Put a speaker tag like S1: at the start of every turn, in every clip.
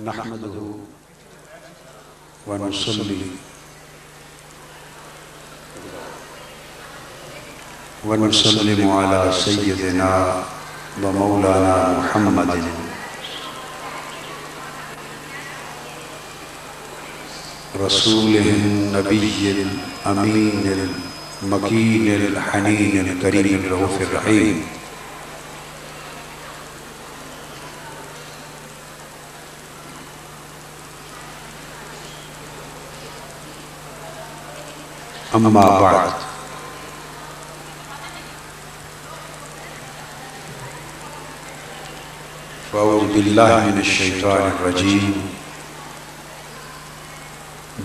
S1: نحمده ونصلي ونسلم على سيدنا ومولانا محمد رسوله النبي الأمين المكين الحنين الكريم الرؤوف الرحيم أما بعد فأعوذ بالله من الشيطان الرجيم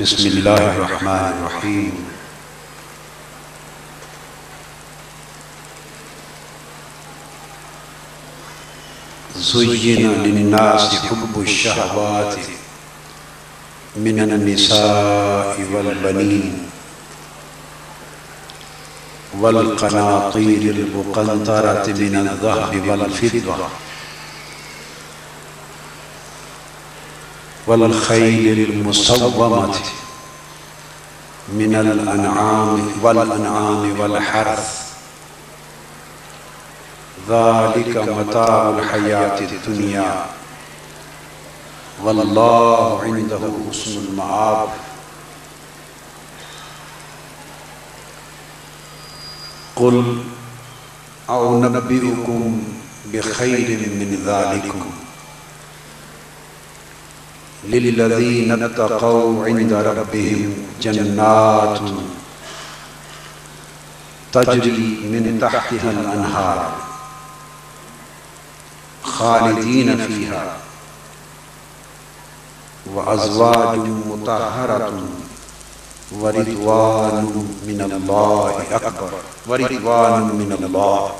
S1: بسم الله الرحمن الرحيم زين للناس حب الشهوات من النساء والبنين والقناطير المقنطرة من الذهب والفضة والخيل المسومة من الأنعام والحرث ذلك متاع الحياة الدنيا والله عنده حسن المآب قل أنبئكم بخير من ذلكم للذين اتقوا عند ربهم جنات تجري من تحتها الأنهار خالدين فيها وأزواج مطهرة ورضوان من الله أكبر ورضوان من الله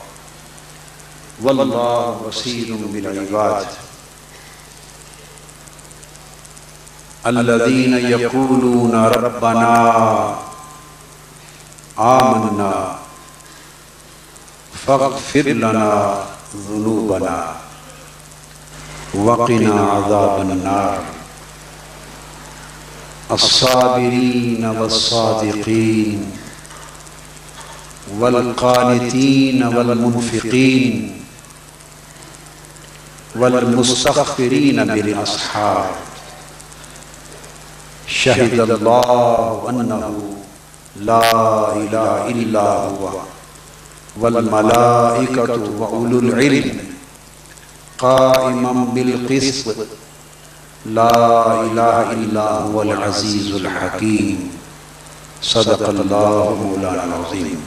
S1: والله بصير بالعباد الذين يقولون ربنا آمنا فاغفر لنا ذنوبنا وقنا عذاب النار الصابرين والصادقين والقانتين والمنفقين والمستغفرين بالأسحار شهد الله أنه لا إله إلا هو والملائكة وأولو العلم قائما بالقسط لا إله إلا هو العزيز الحكيم صدق الله مولانا العظيم.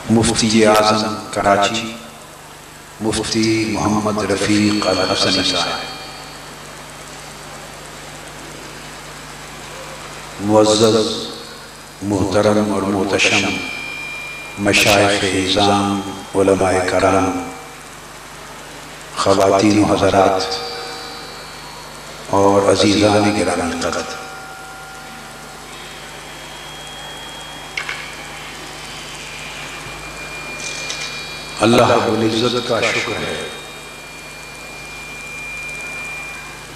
S1: مفتی اعظم کراچی مفتی محمد رفیق الحسنی صاحب، معزز محترم اور محتشم مشائخ اعظام، علماء کرام، خواتین و حضرات اور عزیزان گرامی قدر، اللہ رب العزت کا شکر ہے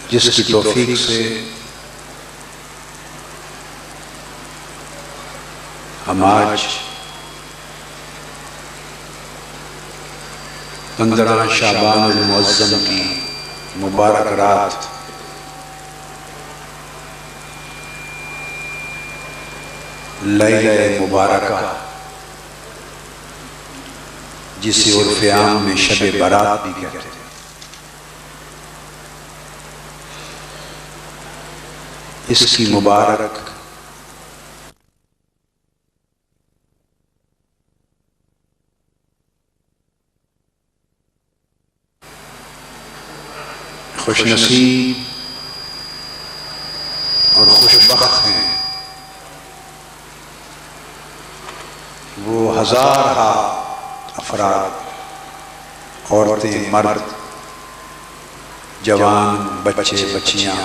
S1: جس کی توفیق سے ہم آج 15 شعبان المعظم کی مبارک رات لیلہ مبارکہ، جسے عرف عام میں شب برات بھی کہتے ہیں، اس کی مبارک خوش نصیب اور خوش بخت ہیں وہ ہزارہ افراد، عورتیں، مرد، جوان، بچے، بچیاں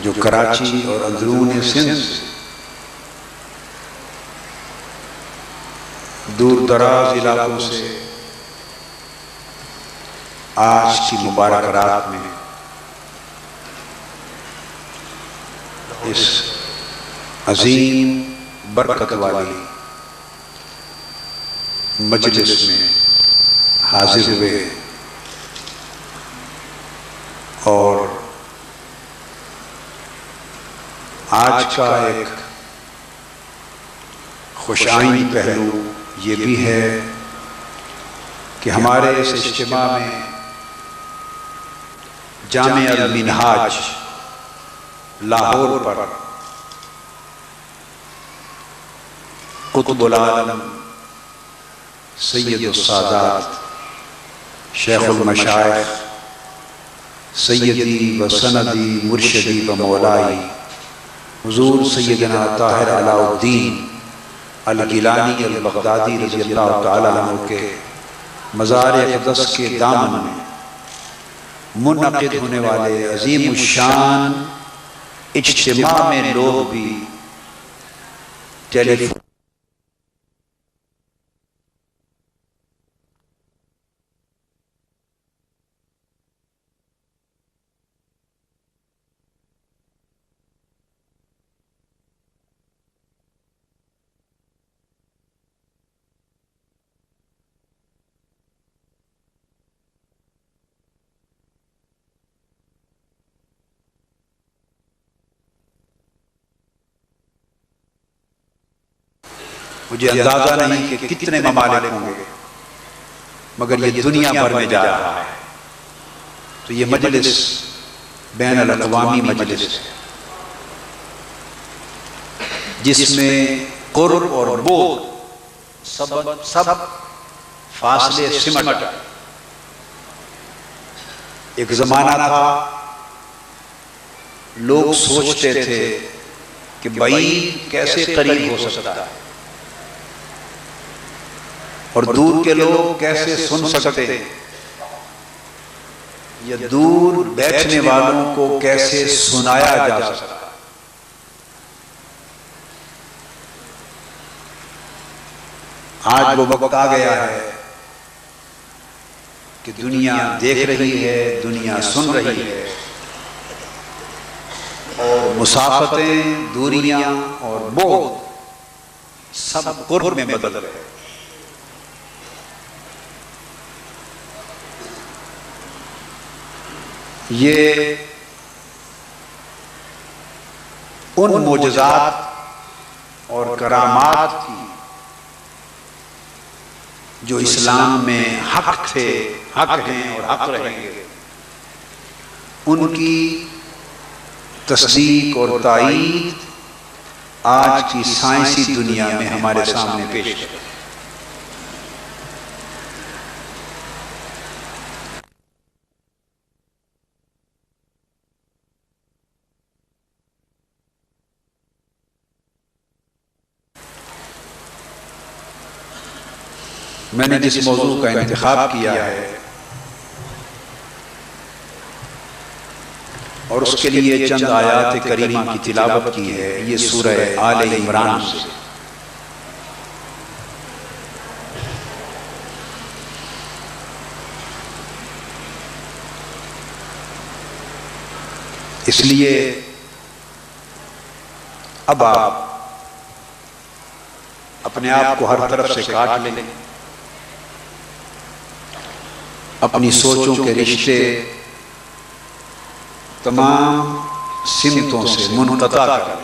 S1: جو کراچی اور اندرون سندھ سے دور دراز علاقوں سے آج کی مبارک رات میں اس عظیم برکت والی مجلس میں حاضر ہوئے اور آج کا ایک خوش آئند پہلو یہ بھی ہے کہ ہمارے اس اجتماع میں جامع المنہاج لاہور پر قطب العالم سید السادات شیخ المشائخ سیدی و سندی مرشدی و مولائی حضور سیدنا طاہر علاء الدین الگیلانی البغدادی رضی اللہ تعالیٰ عنہ کے مزار اقدس کے دامن میں منعقد ہونے والے عظیم الشان اجتماع میں لوگ بھی ٹیلی فون مجھے اندازہ نہیں کہ کتنے ممالک ہوں گے، مگر یہ دنیا بھر میں جا رہا ہے۔ تو یہ مجلس بین الاقوامی مجلس ہے جس میں قرب اور بعد سب فاصلے سمٹ۔ ایک زمانہ تھا لوگ سوچتے تھے کہ بعید کیسے قریب ہو سکتا ہے، اور دور کے لوگ کیسے سن سکتے ہیں، یا دور بیٹھنے والوں کو کیسے سنایا جا سکتا ہے۔ آج وہ وقت آ گیا ہے کہ دنیا دیکھ رہی ہے، دنیا سن رہی ہے، اور مسافتیں، دوریاں اور بعد سب قرب میں بدل رہے ہیں۔ یہ ان معجزات اور کرامات کی جو اسلام میں حق تھے، حق ہیں اور حق رہیں گے، ان کی تصدیق اور تائید آج کی سائنسی دنیا میں ہمارے سامنے پیش ہے۔ میں نے جس موضوع کا انتخاب کیا ہے اور اس کے لیے چند آیات کریمہ کی تلاوت کی ہے، یہ سورہ آل عمران سے۔ اس لیے اب آپ اپنے آپ کو ہر طرف سے کاٹ لیں، اپنی سوچوں کے رشتے تمام سمتوں سے منقطع کریں،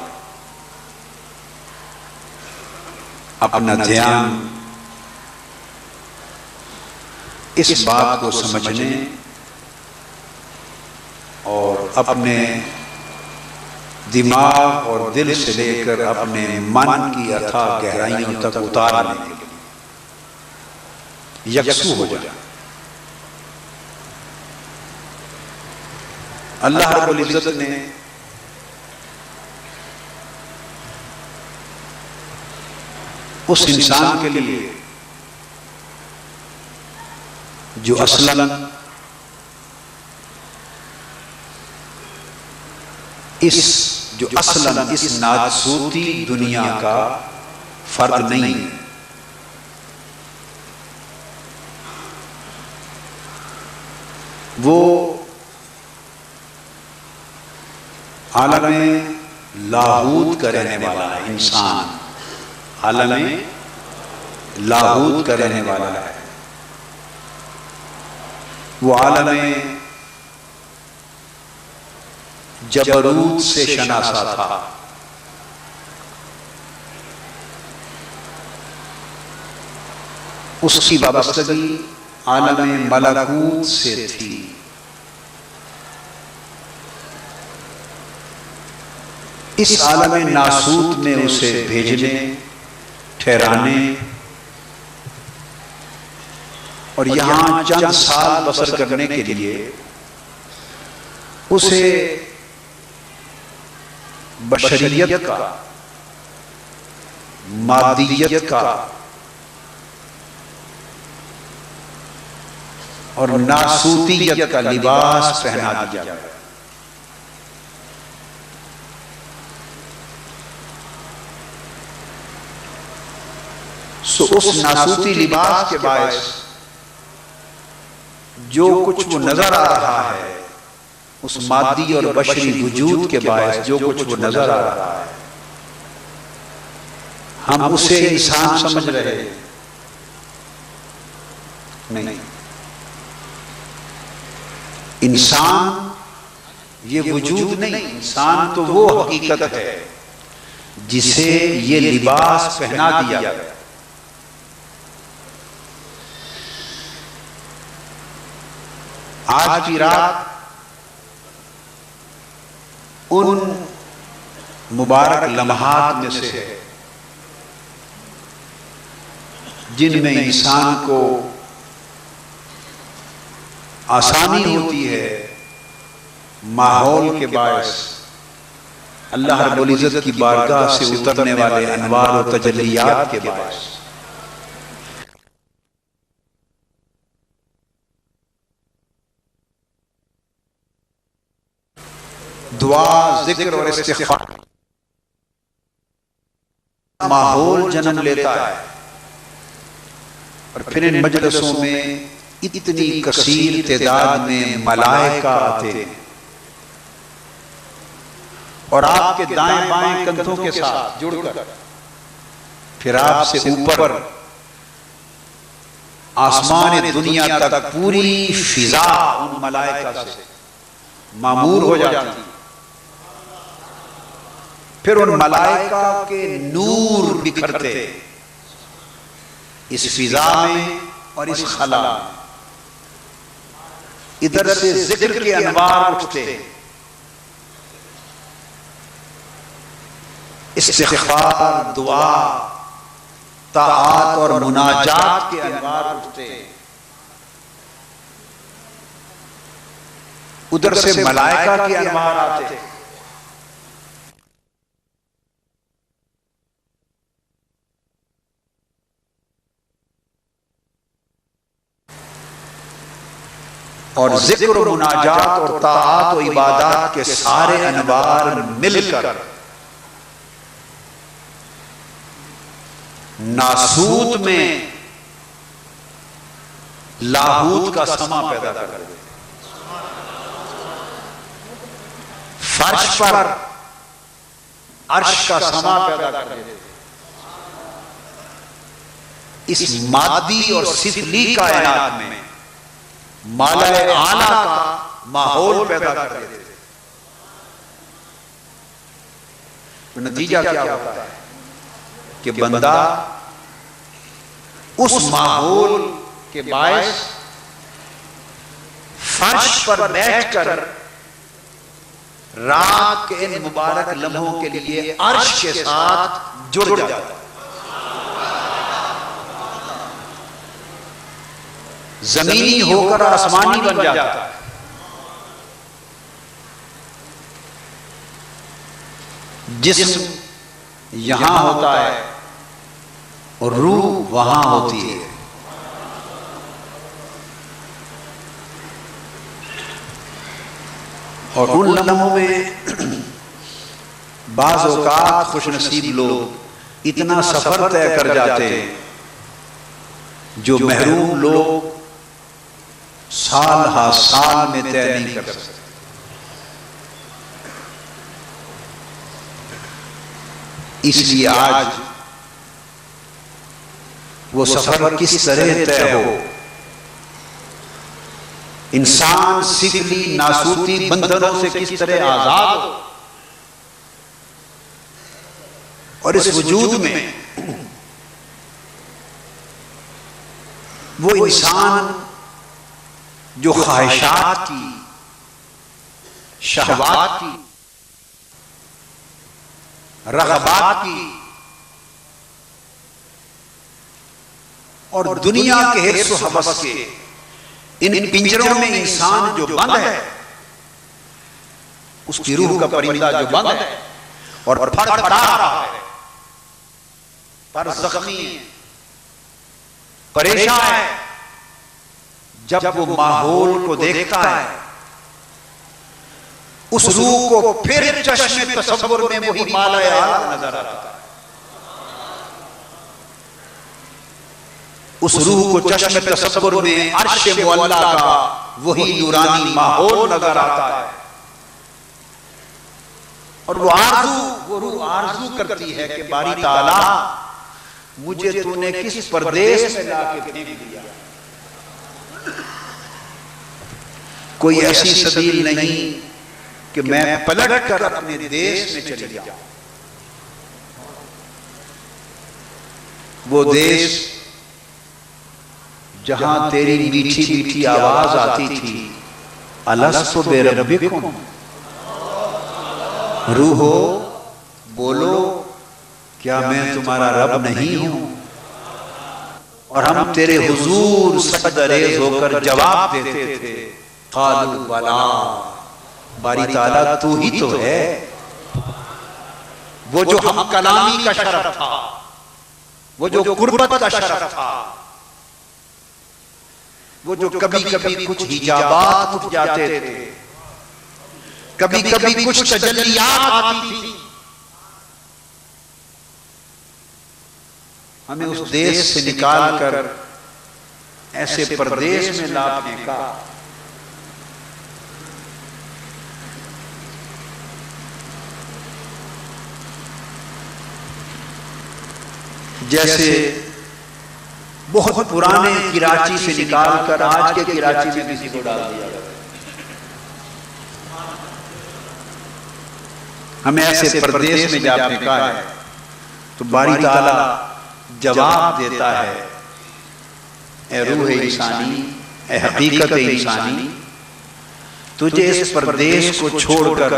S1: اپنا دھیان اس بات کو سمجھنے اور اپنے دماغ اور دل سے لے کر اپنے من کی اتھاہ گہرائیوں تک اتارنے کے لیے یکسو ہو جائیں۔ اللہ رب العزت نے اس انسان کے لیے جو اصلاً اس جو اصلاً اس ناسوتی دنیا کا فرد نہیں ہے. وہ عالم لاہوت کا رہنے والا ہے. انسان عالم لاہوت کا رہنے والا ہے. وہ عالم جبروت سے شناسا تھا. اس کی وابستگی عالم ملکوت سے تھی. اس عالم ناسوت میں اسے بھیجنے، ٹھہرانے اور یہاں چند سال بسر کرنے کے لیے اسے بشریت کا، مادیت کا اور ناسوتیت کا لباس پہنا دیا گیا. اس ناسوتی لباس کے باعث جو کچھ وہ نظر آ رہا ہے، اس مادی اور بشری وجود کے باعث جو کچھ وہ نظر آ رہا ہے، ہم اسے انسان سمجھ رہے ہیں. نہیں، انسان یہ وجود نہیں. انسان تو وہ حقیقت ہے جسے یہ لباس پہنا دیا گیا. آج کی رات ان مبارک لمحات میں سے ہے جن میں انسان کو آسانی ہوتی ہے ماحول کے باعث اللہ رب العزت کی بارگاہ سے اترنے والے انوار و تجلیات کے باعث. دعا، ذکر اور استغفار ماحول جنم لیتا ہے، اور پھر ان مجلسوں میں اتنی کثیر تعداد میں ملائکہ آتے ہیں اور آپ کے دائیں بائیں کندھوں کے ساتھ جڑ کر پھر آپ سے اوپر آسمان دنیا تک پوری فضا ان ملائکہ سے معمور ہو جاتی. پھر ان ملائکہ کے نور بکھرتے اس فضا میں اور اس خلا میں. ادھر سے ذکر کے انوار اٹھتے، استغفار، دعا، طاعات اور مناجات کے انوار اٹھتے. ادھر سے ملائکہ کے انوار آتے. اور ذکر و مناجات اور طاعات و عبادات کے سارے انوار مل کر ناسوت میں لاہوت کا سما پیدا کر دیتے. فرش پر عرش کا سما پیدا کر دیتے. اس مادی اور سفلی کائنات میں مالا اعلیٰ کا ماحول پیدا کر دیتے. نتیجہ کیا ہوتا ہے کہ بندہ اس ماحول کے باعث فرش پر بیٹھ کر رات کے ان مبارک لمحوں کے لیے عرش کے ساتھ جڑ جاتا ہے. زمینی ہو کر آسمانی بن جاتا ہے. جسم یہاں ہوتا ہے اور روح وہاں ہوتی ہے. اور ان لمحوں میں بعض اوقات خوش نصیب لوگ اتنا سفر طے کر جاتے جو محروم لوگ سال ہا سال میں طے نہیں کر سکتے۔ اس لیے آج وہ سفر کس طرح طے ہو، انسان سکلی ناسوتی بندھنوں سے کس طرح آزاد ہو، اور اس وجود میں وہ انسان جو خواہشات کی، شہوات کی، رغبات کی اور دنیا کے حرص و حوث کے ان پنجروں میں انسان جو بند ہے، اس کی روح کا پرندہ جو بند ہے اور پھڑپھڑا رہا ہے، پر زخمی ہے، پریشان ہے، جب وہ ماحول کو دیکھتا ہے اس روح کو پھر چشم تصور میں وہی مالا اعلیٰ نظر آتا ہے، اس روح کو چشم تصور میں عرش معلیٰ کا وہی نورانی ماحول نظر آتا ہے، اور وہ روح آرزو کرتی ہے کہ باری تعالیٰ مجھے تو نے کس پردیس میں لا کے پھینک دیا، کوئی ایسی سبیل نہیں کہ میں پلٹ کر اپنے دیس میں چلی جاؤں۔ وہ دیس جہاں تیری میٹھی میٹھی آواز آتی تھی، الستُ بربکم، روحو بولو کیا میں تمہارا رب نہیں ہوں، اور ہم تیرے حضور سجدہ ریز ہو کر جواب دیتے تھے، قالوا بلا، باری تعالیٰ تو ہی تو ہے۔ وہ جو ہم کلامی کا شرف تھا، وہ جو قربت کا شرف تھا، وہ جو کبھی کبھی کچھ حجابات اٹھ جاتے تھے، کبھی کبھی کچھ تجلیات آتی تھی، ہمیں اس دیس سے نکال کر ایسے پردیس میں لا پھینکا۔ جیسے بہت پرانے کراچی سے نکال کر آج کے کراچی میں کسی کو ڈال دیا گیا، ہمیں ایسے پردیس میں جا پھینکا ہے، تو باری تعالیٰ جواب دیتا ہے، اے روح انسانی، اے حقیقت انسانی، تجھے اس پردیس کو چھوڑ کر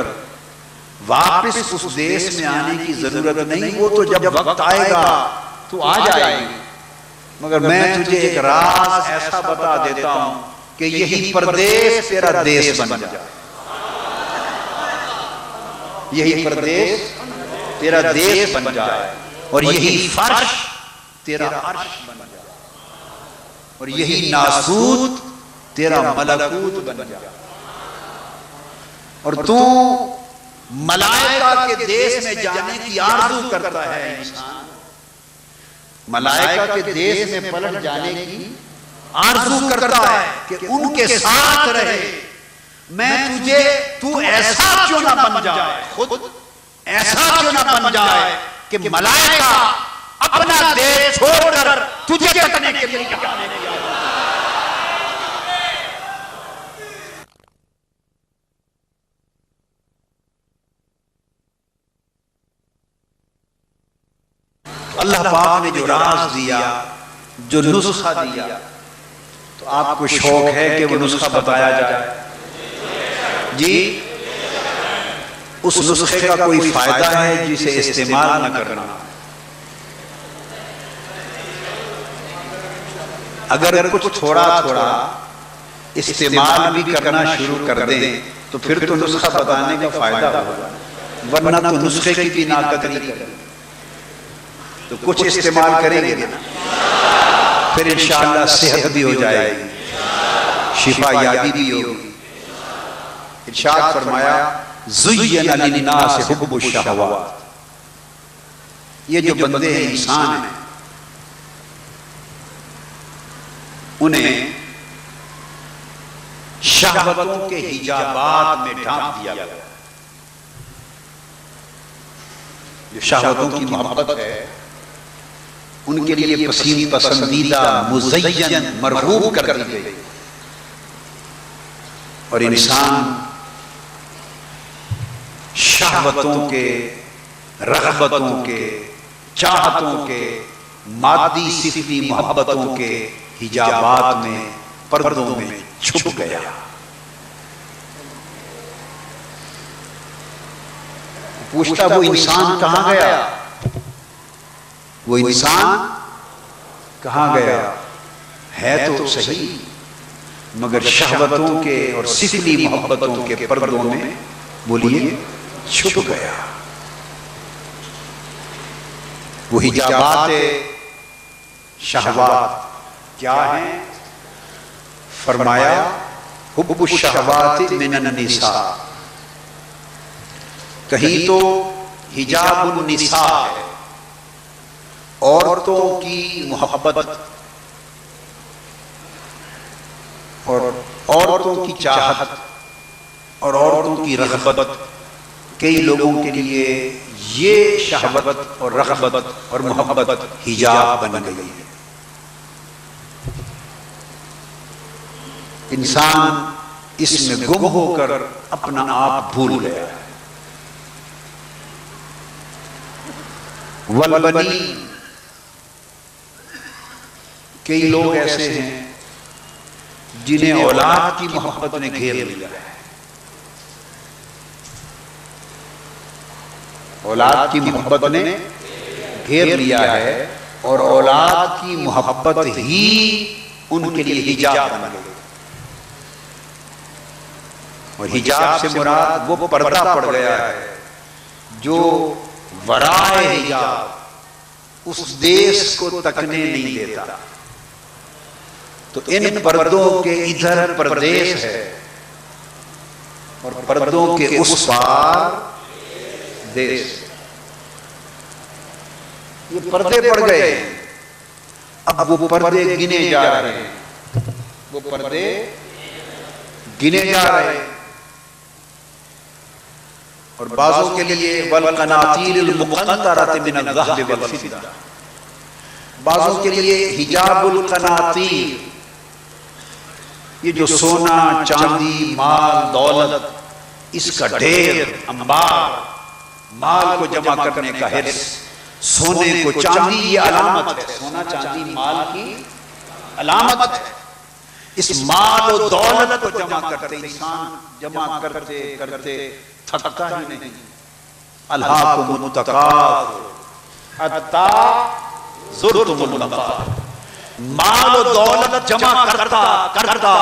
S1: واپس اس دیس میں آنے کی ضرورت نہیں، وہ تو جب وقت آئے گا تو آ جائے گی، مگر میں تجھے ایک راز ایسا بتا دیتا ہوں کہ یہی پردیس تیرا دیس بن جائے، یہی پردیس تیرا دیس بن جائے، اور یہی فرش تیرا عرش بن جائے، اور یہی ناسوت تیرا ملکوت بن جائے، اور تو ملائکہ کے دیس میں جانے کی آرزو کرتا ہے انسان، ملائکہ کے دیس میں پلٹ جانے کی آرزو کرتا ہے کہ ان کے ساتھ رہے، میں تجھے تو ایسا کیوں نہ بن جائے، خود ایسا کیوں نہ بن جائے کہ ملائکہ اپنا دیس چھوڑ کر تجھے تکنے کے لیے جانے کی آرزو۔ اللہ پاک نے جو راز دیا، جو نسخہ دیا، تو آپ کو شوق ہے کہ وہ نسخہ بتایا جائے؟ جی، اس نسخے کا کوئی فائدہ ہے جسے استعمال نہ کرنا؟ اگر کچھ تھوڑا تھوڑا استعمال بھی کرنا شروع کر دیں تو پھر تو نسخہ بتانے کا فائدہ ہوگا، ورنہ تو نسخے کی بھی ناقدری کریں، تو کچھ استعمال کریں گے نا، پھر انشاءاللہ صحت بھی ہو جائے گی، شفا یابی بھی ہوگی، ارشاد فرمایا زین للناس حب الشہوات، یہ جو بندے ہیں انسان ہیں انہیں شہوتوں کے حجابات میں ڈھانپ دیا گیا۔ جو شہوتوں کی محبت ہے ان کے لیے پسندیدہ مزین مرغوب کر دی گئی، اور انسان شہوتوں کے، رغبتوں کے، چاہتوں کے، مادی صفی محبتوں کے حجابات میں، پردوں میں چھپ گیا۔ پوچھتا وہ انسان کہاں گیا؟ وہ انسان کہاں گیا؟ ہے تو صحیح مگر شہوتوں کے اور سفلی محبتوں کے پردوں میں بولیے چھپ گیا۔ وہ حجابات شہوات کیا ہیں؟ فرمایا حب الشہوات من النساء، کہیں تو حجاب النساء ہے، عورتوں کی محبت اور عورتوں کی چاہت اور عورتوں کی رغبت، کئی لوگوں کے لیے یہ شہوت اور رغبت اور محبت حجاب بن گئی ہے۔ انسان اس میں گم ہو کر اپنا آپ بھول گیا۔ والبنین، کئی لوگ ایسے ہیں جنہیں اولاد کی محبت نے گھیر لیا ہے۔ اولاد کی محبت نے گھیر لیا ہے اور اولاد کی محبت ہی ان کے لیے حجاب بن گئی۔ اور حجاب سے مراد وہ پردہ پڑ گیا ہے جو ورائے حجاب اس دیس کو تکنے نہیں دیتا۔ تو ان پردوں کے ادھر پردیس ہے اور پردوں کے اس پار دیس۔ یہ پردے پڑ گئے، اب وہ پردے گنے جا رہے ہیں، وہ پردے گنے جا رہے ہیں۔ اور بعضوں کے لیے والقناطیر المقنطرۃ من الذهب والفضہ، بعضوں کے لیے حجاب القناطیر، یہ جو سونا چاندی مال دولت اس کا ڈھیر انبار، مال کو جمع کرنے کا حرص، سونے کو چاندی یہ علامت ہے، سونا چاندی مال کی علامت ہے۔ اس مال و دولت کو جمع کرتے انسان جمع کرتے کرتے تھکتا ہی نہیں۔ الہاکم التکاثر حتی زرتم المقابر، مال و دولت جمع کرتا کرتا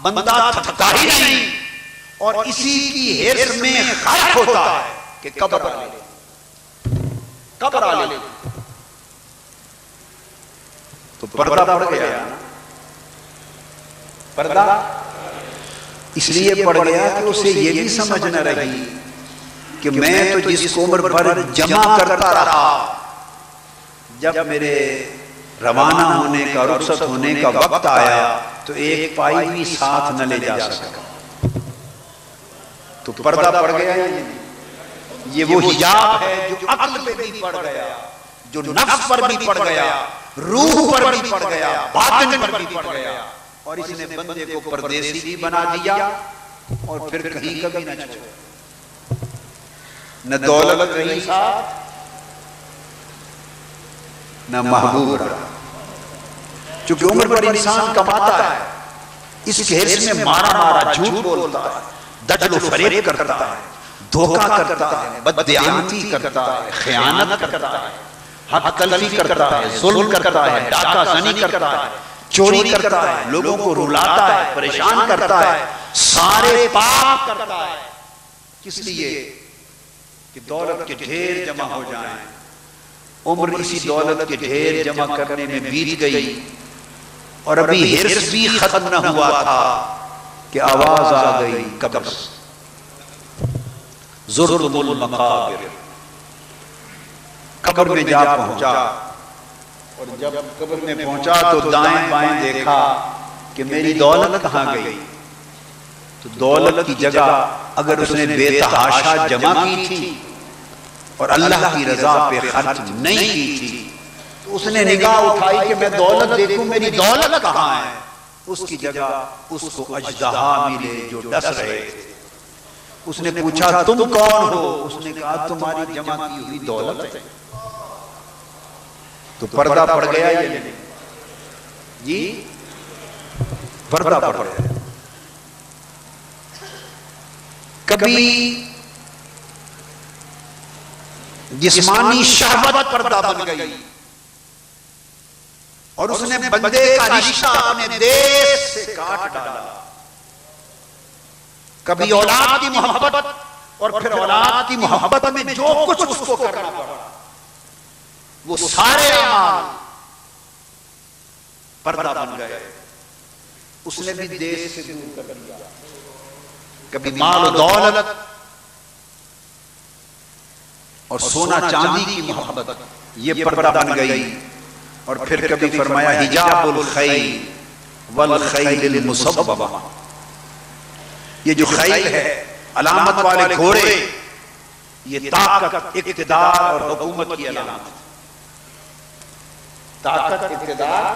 S1: بندہ تھکتا ہی نہیں، اور اسی کی حرص میں خرچ ہوتا ہے کہ قبر آ لے، قبر آ لے۔ تو پردہ پڑ گیا نا، پردہ اس لیے پڑ گیا کہ اسے یہ بھی سمجھ نہ رہی کہ میں تو جس عمر بھر جمع کرتا رہا، جب میرے روانہ ہونے کا رخصت ہونے کا وقت آیا تو ایک پائی بھی ساتھ نہ لے جا سکا۔ تو پردہ پڑ گیا۔ یہ وہ حجاب ہے جو عقل پہ بھی پڑ گیا، جو نفس پر بھی پڑ گیا، روح پر بھی پڑ گیا، باطن پر بھی پڑ گیا، اور اس نے بندے کو پردیسی بھی بنا دیا اور پھر کہیں کبھی نہ چھوڑا، نہ دولت رہی ساتھ نہ محبوب رہا۔ چونکہ عمر پر انسان کماتا ہے، اس کے حرص میں مارا مارا جھوٹ بولتا ہے، دجل و فریب کرتا ہے، دھوکہ کرتا ہے، بددیانتی کرتا ہے، خیانت کرتا ہے، حق تلفی کرتا ہے، ظلم کرتا ہے، ڈاکہ زنی کرتا ہے، چوری کرتا ہے، لوگوں کو رلاتا ہے، پریشان کرتا ہے، سارے پاپ کرتا ہے۔ کس لیے؟ کہ دولت کے ڈھیر جمع ہو جائیں۔ عمر اسی دولت کے ڈھیر جمع کرنے میں بیت گئی اور ابھی حرص بھی ختم نہ ہوا تھا کہ آواز آ گئی قبر سے۔ زرتم المقابر، قبر میں جا پہنچا، اور جب قبر میں پہنچا تو دائیں بائیں دیکھا کہ میری دولت کہاں گئی؟ تو دولت کی جگہ اگر اس نے بے تحاشا جمع کی تھی اور اللہ کی رضا پہ خرچ نہیں کی تھی تو اس نے نگاہ اٹھائی کہ میں دولت دیکھوں میری دولت کہاں ہے، اس کی جگہ اس کو اژدہا ملے جو ڈس رہے تھے۔ اس نے پوچھا تم کون ہو؟ اس نے کہا تمہاری جمع کی ہوئی دولت ہے۔ تو پردہ پڑ گیا یا نہیں؟ جی پردہ پڑ گیا۔ کبھی جسمانی شہوت پردہ بن گئی اور اس نے بندے کا رشتہ اپنے دیش سے کاٹ ڈالا۔ کبھی اولاد کی محبت اور پھر اولاد کی محبت میں جو کچھ اس کو کرنا پڑا وہ سارے اعمال پردہ بن گئے، اس نے بھی دیش سے دور کر دیا۔ کبھی مال و دولت اور سونا چاندی کی محبت یہ پردہ بن گئی، اور پھر کبھی فرمایا حجاب الخیل والخیل المصببہ، یہ جو خیل ہے علامت والے گھوڑے، یہ طاقت اقتدار اور حکومت کی علامت، طاقت اقتدار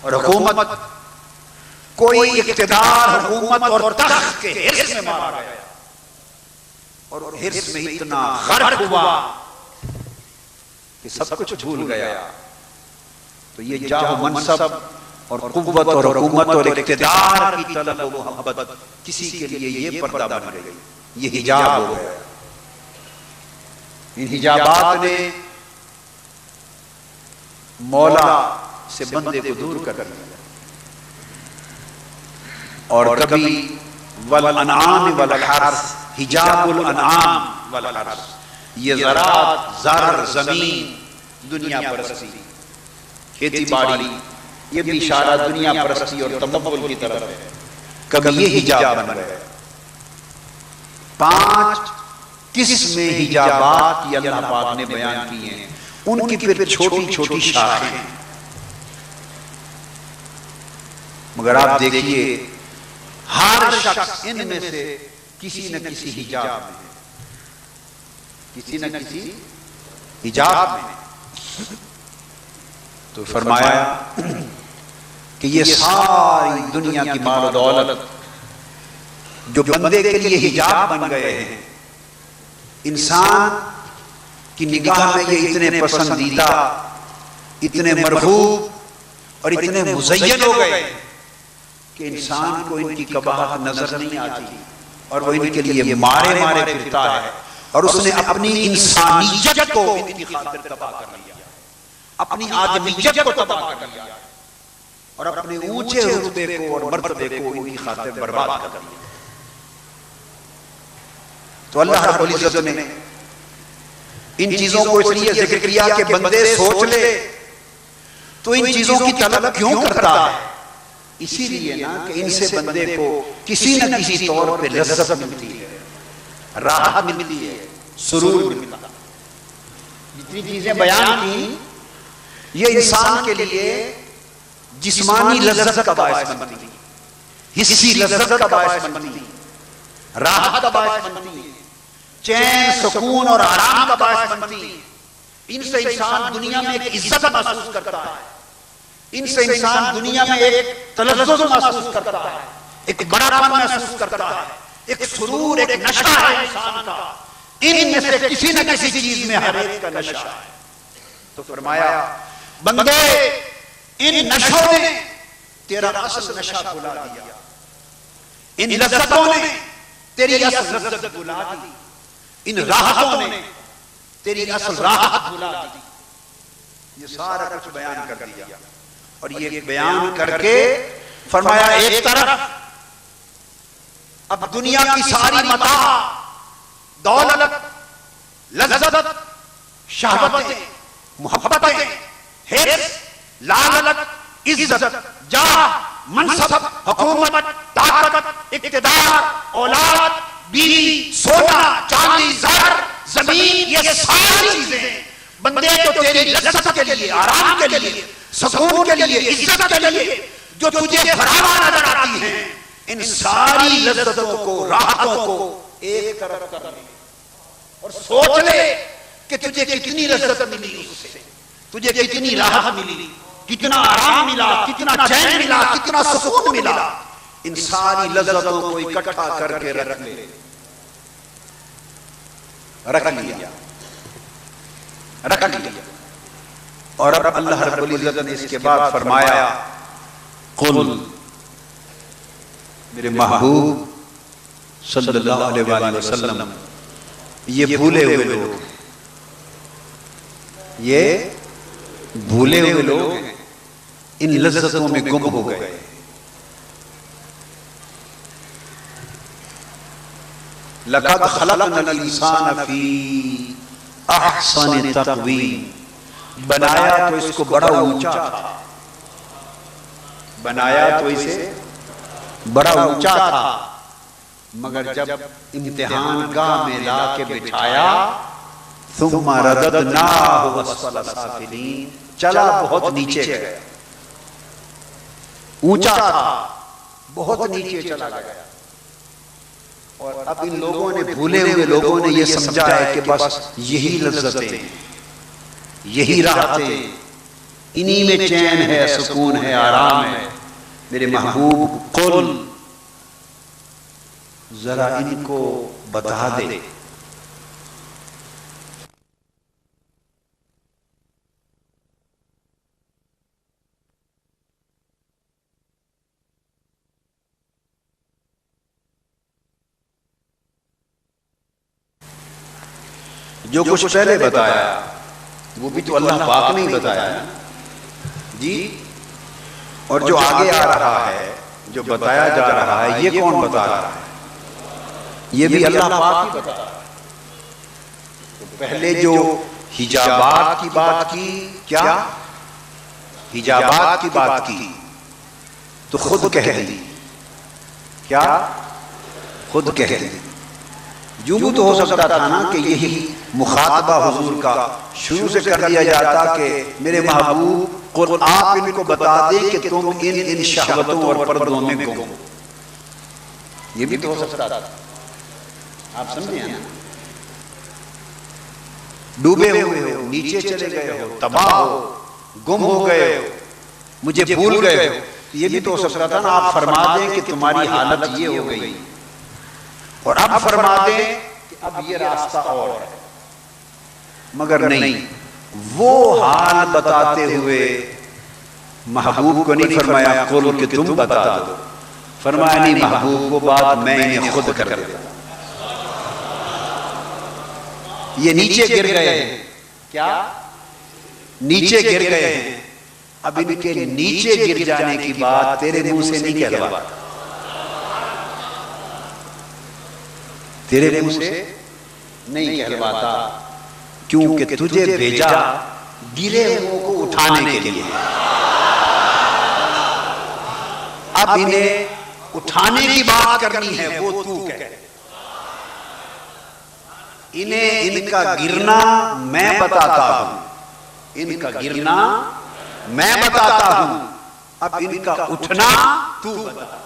S1: اور حکومت۔ کوئی اقتدار حکومت اور تخت کے حرص میں مارا گیا اور حرص میں اتنا غرق ہوا کہ سب کچھ بھول گیا۔ تو یہ جاہ و منصب اور قوت اور حکومت اور اقتدار کی طلب و محبت کسی کے لیے یہ پردہ بن گئی، یہ حجاب ہو گیا۔ ان حجابات نے مولا سے بندے کو دور کر دیا۔ اور کبھی والانعام والحرث، حجاب الانعام والحرث، یہ زراعت، زر، زمین، دنیا پرستی، کھیتی باڑی، یہ بھی اشارہ دنیا پرستی اور تمول کی طرف ہے۔ کبھی یہ حجاب بن گئے۔ 5 قسمیں حجابات کی اللہ پاک نے بیان کی ہیں، ان کی پھر چھوٹی چھوٹی شاخیں، مگر آپ دیکھیے ہر شخص ان میں سے کسی نہ کسی حجاب میں ہے، کسی نہ کسی حجاب میں۔ تو فرمایا کہ یہ ساری دنیا کی مال و دولت جو بندے کے لیے حجاب بن گئے ہیں، انسان کی نگاہ میں یہ اتنے پسندیدہ، اتنے مرغوب اور اتنے مزین ہو گئے کہ انسان کو ان کی قباحت نظر نہیں آتی اور وہ ان کے لیے مارے مارے پھرتا ہے، اور اس نے اپنی انسانیت کو ان کی خاطر تباہ کر لیا، اپنی آدمیت کو تباہ کر لیا، اور اپنے اونچے رتبے کو اور مرتبے کو ان کی خاطر برباد کر دیا۔ تو اللہ رب العزت نے ان چیزوں کو اس لیے ذکر کیا کہ بندے سوچ لے تو ان چیزوں کی طلب کیوں کرتا ہے؟ اسی لیے نا کہ ان سے بندے کو کسی نہ کسی طور پہ لذت ملتی ہے، راحت ملتی ہے، سرور ملتا ہے۔ جتنی چیزیں بیان کی یہ انسان کے لیے جسمانی لذت کا باعث بنتی ہے، حسی لذت کا باعث بنتی ہے، راحت کا باعث بنتی ہے، چین سکون اور آرام کا باعث بنتی ہے۔ ان سے انسان دنیا میں ایک عزت محسوس کرتا ہے، ان سے انسان دنیا میں ایک تلذذ محسوس کرتا ہے، ایک بڑاپن محسوس کرتا ہے، ایک سرور، ایک نشہ ہے انسان کا۔ ان میں سے کسی نہ کسی چیز میں ہر ایک کا نشہ ہے۔ تو فرمایا بندے ان نشوں نے تیرا اصل نشہ بھلا دیا، ان لذتوں نے تیری اصل لذت بھلا دی، ان راحتوں نے تیری اصل راحت بھلا دی۔ یہ سارا کچھ بیان کر دیا، اور یہ بیان کر کے فرمایا ایک طرف اب دنیا کی ساری متاع، دولت، لذت، شہوتیں، محبتیں، حرص، لالچ، عزت، جاہ، منصب، حکومت، طاقت، اقتدار، اولاد، بیوی،
S2: سونا چاندی زر زمین یہ ساری چیزیں بندے تو تیری لذت کے لیے، آرام کے لیے، سکون کے لیے، عزت کے لیے جو تجھے فراوان نظر آتی ہیں، ان ساری لذتوں کو، راحتوں کو ایک طرف کر لے اور سوچ لے کہ تجھے کتنی لذت ملی اس سے، تجھے کتنی راحت ملی، کتنا آرام ملا، کتنا چین ملا، کتنا سکون ملا. ان ساری لذتوں کو اکٹھا کر کے رکھ لے. رکھ لیا. اور اب اللہ رب العزت نے اس کے بعد فرمایا قل،
S1: میرے محبوب صلی اللہ علیہ وآلہ وسلم، یہ بھولے ہوئے لوگ ہیں، یہ بھولے ہوئے لوگ ہیں، ان لذتوں میں گم ہو گئے. لقد خلقنا الانسان فی احسن تقویم، بنایا تو اس کو بڑا اونچا تھا، بنایا تو اسے بڑا اونچا تھا، مگر جب امتحان گاہ میں لا کے بٹھایا ثم رددناہ اسفل سافلین، چلا بہت نیچے گیا. اونچا تھا، بہت نیچے چلا گیا. اور اب ان لوگوں نے، بھولے ہوئے لوگوں نے یہ سمجھا ہے کہ بس یہی لذتیں، یہی راحتیں، انہی میں چین ہے، سکون ہے، آرام ہے. میرے محبوب قل، ذرا ان کو بتا دے. جو کچھ پہلے بتایا وہ بھی تو اللہ پاک نے ہی بتایا ہے جی، اور جو آگے آ رہا ہے، جو بتایا جا رہا ہے، یہ کون بتا رہا ہے؟ یہ بھی اللہ پاک ہی بتا رہا ہے. پہلے جو حجابات کی بات کی، کیا حجابات کی بات کی تو خود کہہ دی، کیا خود کہہ دی. یوں تو ہو سکتا تھا نا کہ یہی مخاطبہ حضور کا شروع سے کر دیا جاتا کہ میرے محبوب قل، آپ ان کو بتا دیں کہ تم ان شہوتوں اور پردوں میں گم ہو. یہ بھی تو ہو سکتا تھا. آپ سمجھیں نا، ڈوبے ہوئے ہو، نیچے چلے گئے ہو، تباہ ہو، گم ہو گئے ہو، مجھے بھول گئے ہو. یہ بھی تو ہو سکتا تھا نا آپ فرما دیں کہ تمہاری حالت یہ ہو گئی، اور اب فرما دیں کہ اب یہ راستہ اور ہے. مگر نہیں، وہ حال بتاتے ہوئے محبوب کو نہیں فرمایا قل کہ تم بتا دو، فرمایا نہیں محبوب، وہ بات میں انہیں خود کر دیتا. یہ نیچے گر گئے ہیں، کیا نیچے گر گئے ہیں، اب ان کے نیچے گر جانے کی بات تیرے منہ سے نہیں کہلواتا، تیرے منہ سے نہیں کہلواتا، کیونکہ تجھے بھیجا گرے ہوئوں کو اٹھانے کے لیے. اب انہیں اٹھانے کی بات کرنی ہے، وہ تو کہہ. انہیں ان کا گرنا میں بتاتا ہوں، ان کا گرنا میں بتاتا ہوں، اب ان کا اٹھنا تو بتا.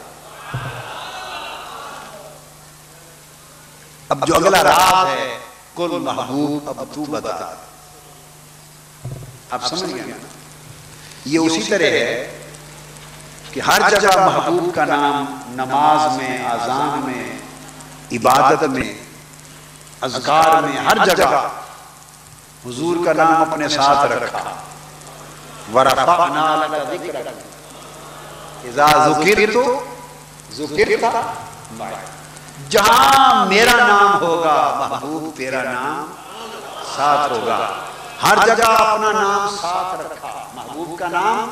S1: اب جو اگلا راز ہے قل محبوب، اب تو بتا. آپ سمجھ گئے نا، یہ اسی طرح ہے کہ ہر جگہ محبوب کا نام نماز میں، اذان میں، عبادت میں، اذکار میں، ہر جگہ حضور کا نام اپنے ساتھ رکھا. وَرَفَعْنَا لَكَ ذِكْرَكَ اِذَا ذُكِرْتَ مَعِي. جہاں میرا نام ہوگا محبوب تیرا نام ساتھ ہوگا. ہر جگہ اپنا نام ساتھ رکھا، محبوب کا نام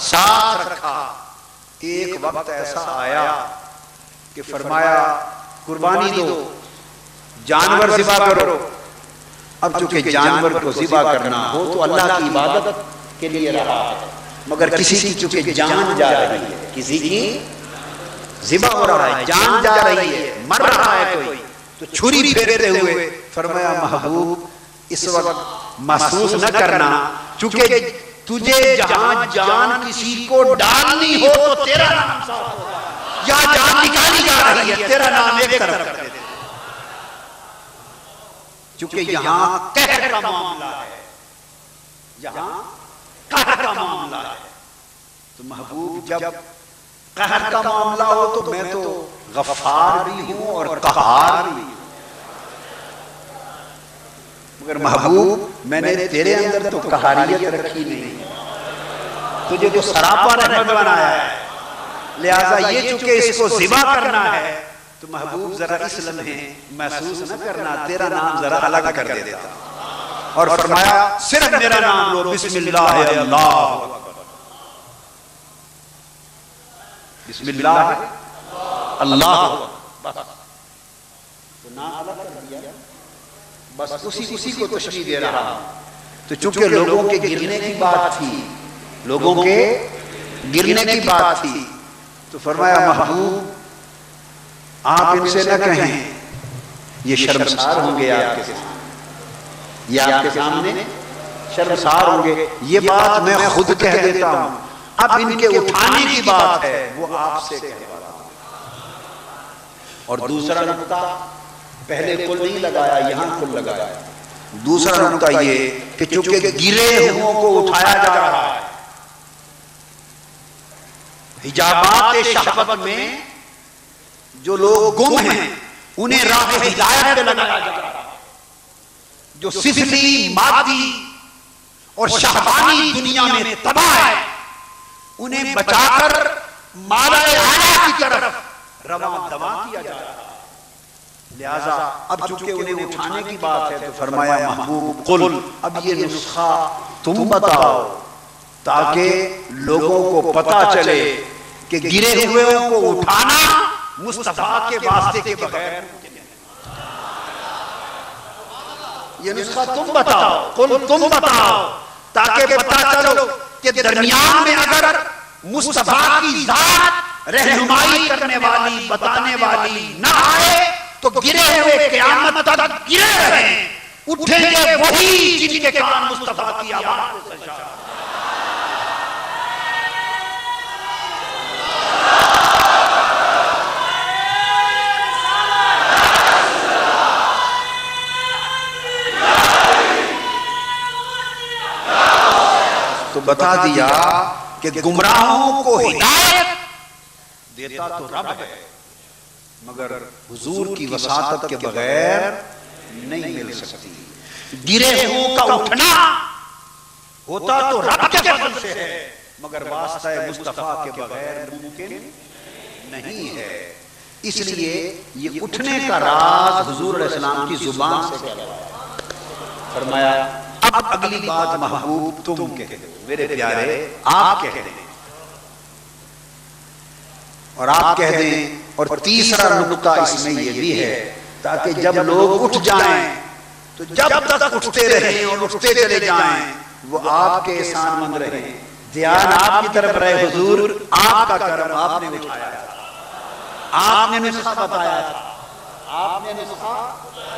S1: ساتھ رکھا. ایک وقت ایسا آیا کہ فرمایا قربانی دو، جانور ذبح کرو. اب چونکہ جانور کو ذبح کرنا ہو تو اللہ کی عبادت کے لیے رہا ہے، مگر کسی کی چونکہ جان جا رہی ہے، کسی کی ذبح ہو رہا ہے، جان جا رہی ہے، مر رہا ہے کوئی، تو چھری پھیرتے ہوئے فرمایا محبوب اس وقت محسوس نہ کرنا، چونکہ تجھے جہاں جان کسی کو ڈالنی ہو تو تیرا نام صاف ہوگا، یا جان نکالی جا رہی ہے تیرا نام ایک طرف کر دے، چونکہ یہاں قہر کا معاملہ ہے، یہاں قہر کا معاملہ ہے۔ تو محبوب جب قہر کا معاملہ ہو تو میں تو غفار بھی ہوں اور قہار بھی ہوں، مگر محبوب میں نے تیرے اندر تو قہاریت رکھی نہیں، تجھے تو سراپا رحمت بنایا ہے، لہذا یہ چونکہ اس کو ذبح کرنا ہے تو محبوب ذرا اس لمحے محسوس نہ کرنا، تیرا نام ذرا الگ کر دیتا، اور فرمایا صرف میرا نام لو، بسم اللہ اللہ بسم اللہ اللہ، تو نام الگ کر دیا، بس اسی کو تشریح دے رہا۔ تو چونکہ لوگوں کے گرنے کی بات تھی، لوگوں کے گرنے کی بات تھی، تو فرمایا محبوب آپ ان سے نہ کہیں، یہ شرمسار ہوں گے آپ کے سامنے، یہ آپ کے سامنے شرمسار ہوں گے، یہ بات میں خود کہہ دیتا ہوں، اب ان کے اٹھانے کی بات ہے وہ آپ سے کہواتا ہوں۔ اور دوسرا نقطہ، پہلے کل نہیں لگایا، یہاں کل لگایا، دوسرا نقطہ یہ کہ چونکہ گرے ہوں کو اٹھایا جا رہا ہے، حجابات شہوت میں جو لوگ گم ہیں انہیں راہ ہدایت پہ لگایا جا رہا ہے، جو سفلی مادی اور شہوانی دنیا میں تباہ ہے انہیں بچا کر مالا اعلیٰ کی طرف رواں دواں کیا جا رہا ہے۔ لہذا اب چونکہ انہیں اٹھانے کی بات ہے تو فرمایا محبوب قل، اب یہ نسخہ تم بتاؤ تاکہ لوگوں کو پتا چلے کہ گرے ہوئے کو اٹھانا مصطفیٰ کے واسطے کے بغیر، یہ نسخہ تم بتاؤ، قل تم بتاؤ تاکہ پتا چلو کہ درمیان میں اگر مصطفیٰ کی ذات رہنمائی کرنے والی بتانے والی نہ آئے تو گرے ہوئے قیامت تک گرے رہیں، اٹھیں گے وہی جن کے کان مصطفیٰ کی آواز سے شاد۔ تو بتا دیا کہ گمراہوں کو ہدایت دیتا تو رب ہے مگر حضور کی وساطت کے بغیر نہیں مل سکتی، گرے ہوں کا اٹھنا ہوتا تو رب کے فضل سے ہے مگر واسطہ مصطفیٰ کے بغیر ممکن نہیں ہے۔ اس لیے یہ اٹھنے کا راز حضور علیہ السلام کی زبان سے کہلوایا، فرمایا اب اگلی بات محبوب تم کہہ دو، میرے پیارے آپ کہہ دیں، اور آپ کہہ دیں۔ اور تیسرا نقطہ اس میں یہ بھی ہے تاکہ جب لوگ اٹھ جائیں تو جب تک اٹھتے رہیں اور اٹھتے چلے جائیں وہ آپ کے احسان مند رہیں، دھیان آپ کی طرف رہے، حضور آپ کا کرم، آپ نے اٹھایا تھا، آپ نے نسخہ بتایا تھا، آپ نے نسخہ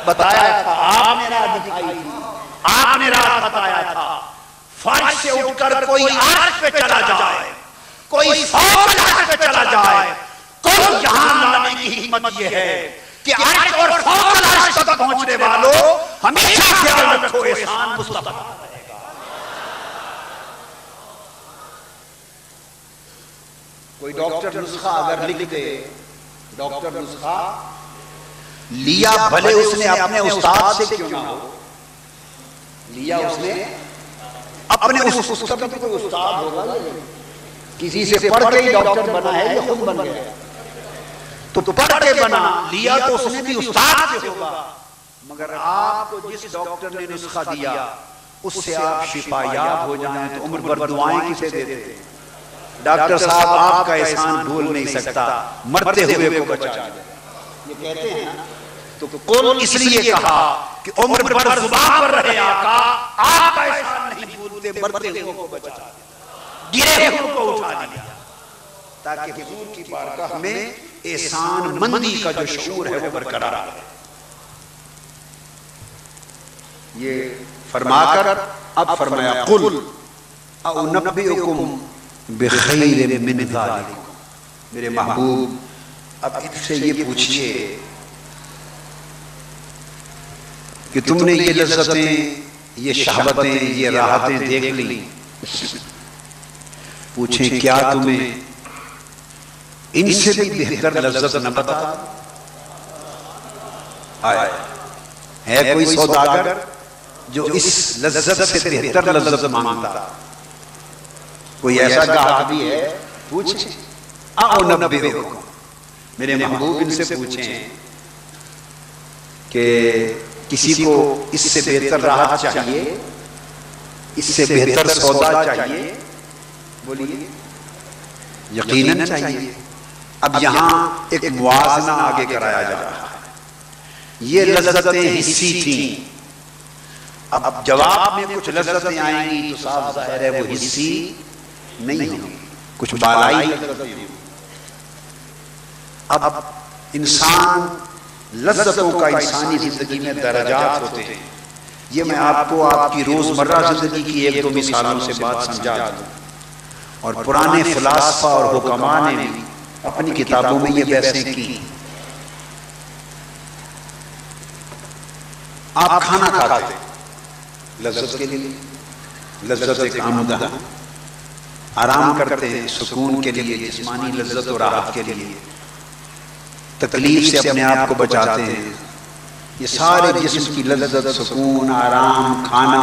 S1: بتایا تھا، آپ نے راہ دکھائی تھی، آپ نے راہ بتایا تھا۔ فرش سے اٹھ کر کوئی عرش پہ چلا جائے، کوئی فوق العرش پہ چلا جائے، کوئی یہاں لانے کی حکمت یہ ہے کہ عرش اور فوق العرش تک پہنچنے والوں ہمیشہ خیال رکھو احسان مصطفیٰ رہے گا۔ کوئی ڈاکٹر نسخہ اگر لکھ دے، ڈاکٹر نسخہ لیا بھلے اس نے اپنے استاد سے کیوں نہ ہو، لیا اس نے اپنے اس کا بھی کوئی استاد ہوگا، کسی سے پڑھ کے ہی ڈاکٹر بنا ہے یا خود بن گیا، تو پڑھ کے بنا، لیا تو اس نے بھی استاد سے ہوگا، مگر آپ کو جس ڈاکٹر نے نسخہ دیا اس سے آپ شفا یاب ہو جائیں تو عمر بھر دعائیں کسے دیتے ہیں؟ ڈاکٹر صاحب آپ کا احسان بھول نہیں سکتا، مرتے ہوئے کو بچا دے، یہ کہتے ہیں نا۔ تو قل اس لیے کہا کہ عمر بھر زبان پر رہے آقا، آپ کا احسان نہیں بھولتے، مرتے ہوئے کو بچا دے، گرے ہوئے کو اٹھا دیا، تاکہ حضور کی بارگاہ میں احسان مندی کا جو شعور ہے وہ برقرار ہے۔ یہ فرما کر اب فرمایا قل اُنَبِّئُكُم بِخَيْرٍ مِّن ذَلِكُم، میرے محبوب اب ان سے یہ پوچھئے کہ تم نے یہ لذتیں، یہ شہوتیں، یہ راحتیں دیکھ لی، پوچھیں کیا تمہیں ان سے بھی بہتر لذت نہ بتا؟ آئے ہے کوئی سوداگر جو اس لذت سے بہتر لذت مانگتا؟ کوئی ایسا گاہک بھی ہے؟ پوچھیں اُنَبِّئُكُم، میرے محبوب ان سے پوچھیں کہ کسی کو اس سے بہتر راحت چاہیے، اس سے بہتر سودا چاہیے؟ بولیے یقیناً چاہیے۔ اب یہاں ایک موازنہ آگے کرایا جا رہا ہے۔ یہ لذتیں حسی تھیں، اب جواب میں کچھ لذتیں آئیں گی تو صاف ظاہر ہے وہ حسی نہیں ہوں گی، کچھ بالائی لذتیں ہوں گی۔ اب انسان لذتوں کا انسانی زندگی میں درجات ہوتے ہیں۔ یہ میں آپ کو آپ کی روزمرہ زندگی کی ایک دو مثالوں سے بات سمجھا دوں، اور پرانے فلاسفہ اور حکماء نے بھی اپنی کتابوں میں یہ بحثیں کی۔ آپ کھانا کھاتے لذت کے لیے، لذت ایک آمدہ، آرام کرتے ہیں سکون کے لیے، جسمانی لذت و راحت کے لیے، تکلیف سے اپنے آپ کو بچاتے ہیں۔ یہ سارے جسم کی لذت، سکون، آرام، کھانا،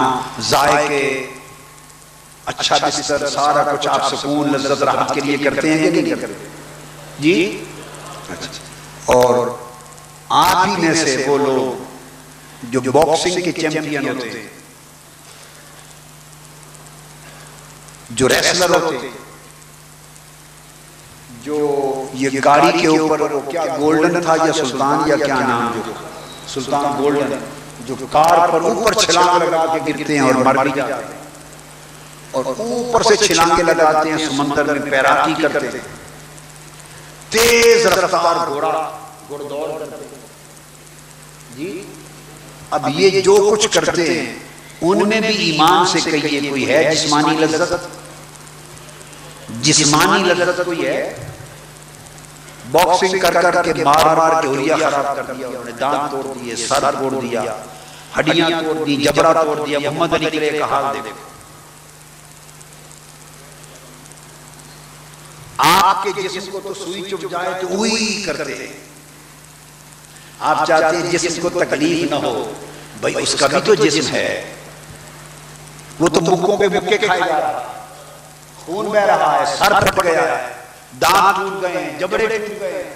S1: ذائقے، اچھا بستر، سارا کچھ آپ سکون، لذت، راحت کے لیے کرتے ہیں کہ نہیں کرتے؟ جی اچھا۔ اور آپ ہی میں سے وہ لوگ جو باکسنگ کے چیمپئن ہوتے ہیں، جو ریسلر ہوتے ہیں، جو یہ گاڑی کے اوپر کیا گولڈن تھا یا سلطان یا کیا نام، جو سلطان گولڈن، جو کار پر اوپر چھلانگ لگا کے گرتے ہیں اور مر بھی جاتے ہیں، اور اوپر سے چھلانگیں لگاتے ہیں، سمندر میں تیراکی کرتے ہیں، تیز رفتار گھوڑا دوڑ کرتے ہیں۔ جی اب یہ جو کچھ کرتے ہیں ان میں بھی ایمان سے کہیے کوئی ہے جسمانی لذت؟ جسمانی لذت کوئی ہے؟ باکسنگ کر کر کے مار مار کے حلیہ خراب کر دیا، انہوں نے دانت توڑ دیے، سر توڑ دیا، ہڈیاں توڑ دی، جبڑا توڑ دیا، محمد علی قلعے کا حال دیکھو۔ آپ کے جسم کو تو سوئی چبھ جائے تو وہی کرتے ہیں، آپ چاہتے ہیں جسم کو تکلیف نہ ہو، بھائی اس کا بھی تو جسم ہے، وہ تو مکوں پہ مکے کھائے جا رہا ہے، خون بہ رہا ہے، سر پھٹ گیا ہے، دانت ٹوٹ گئے ہیں، جبڑے ٹوٹ گئے ہیں،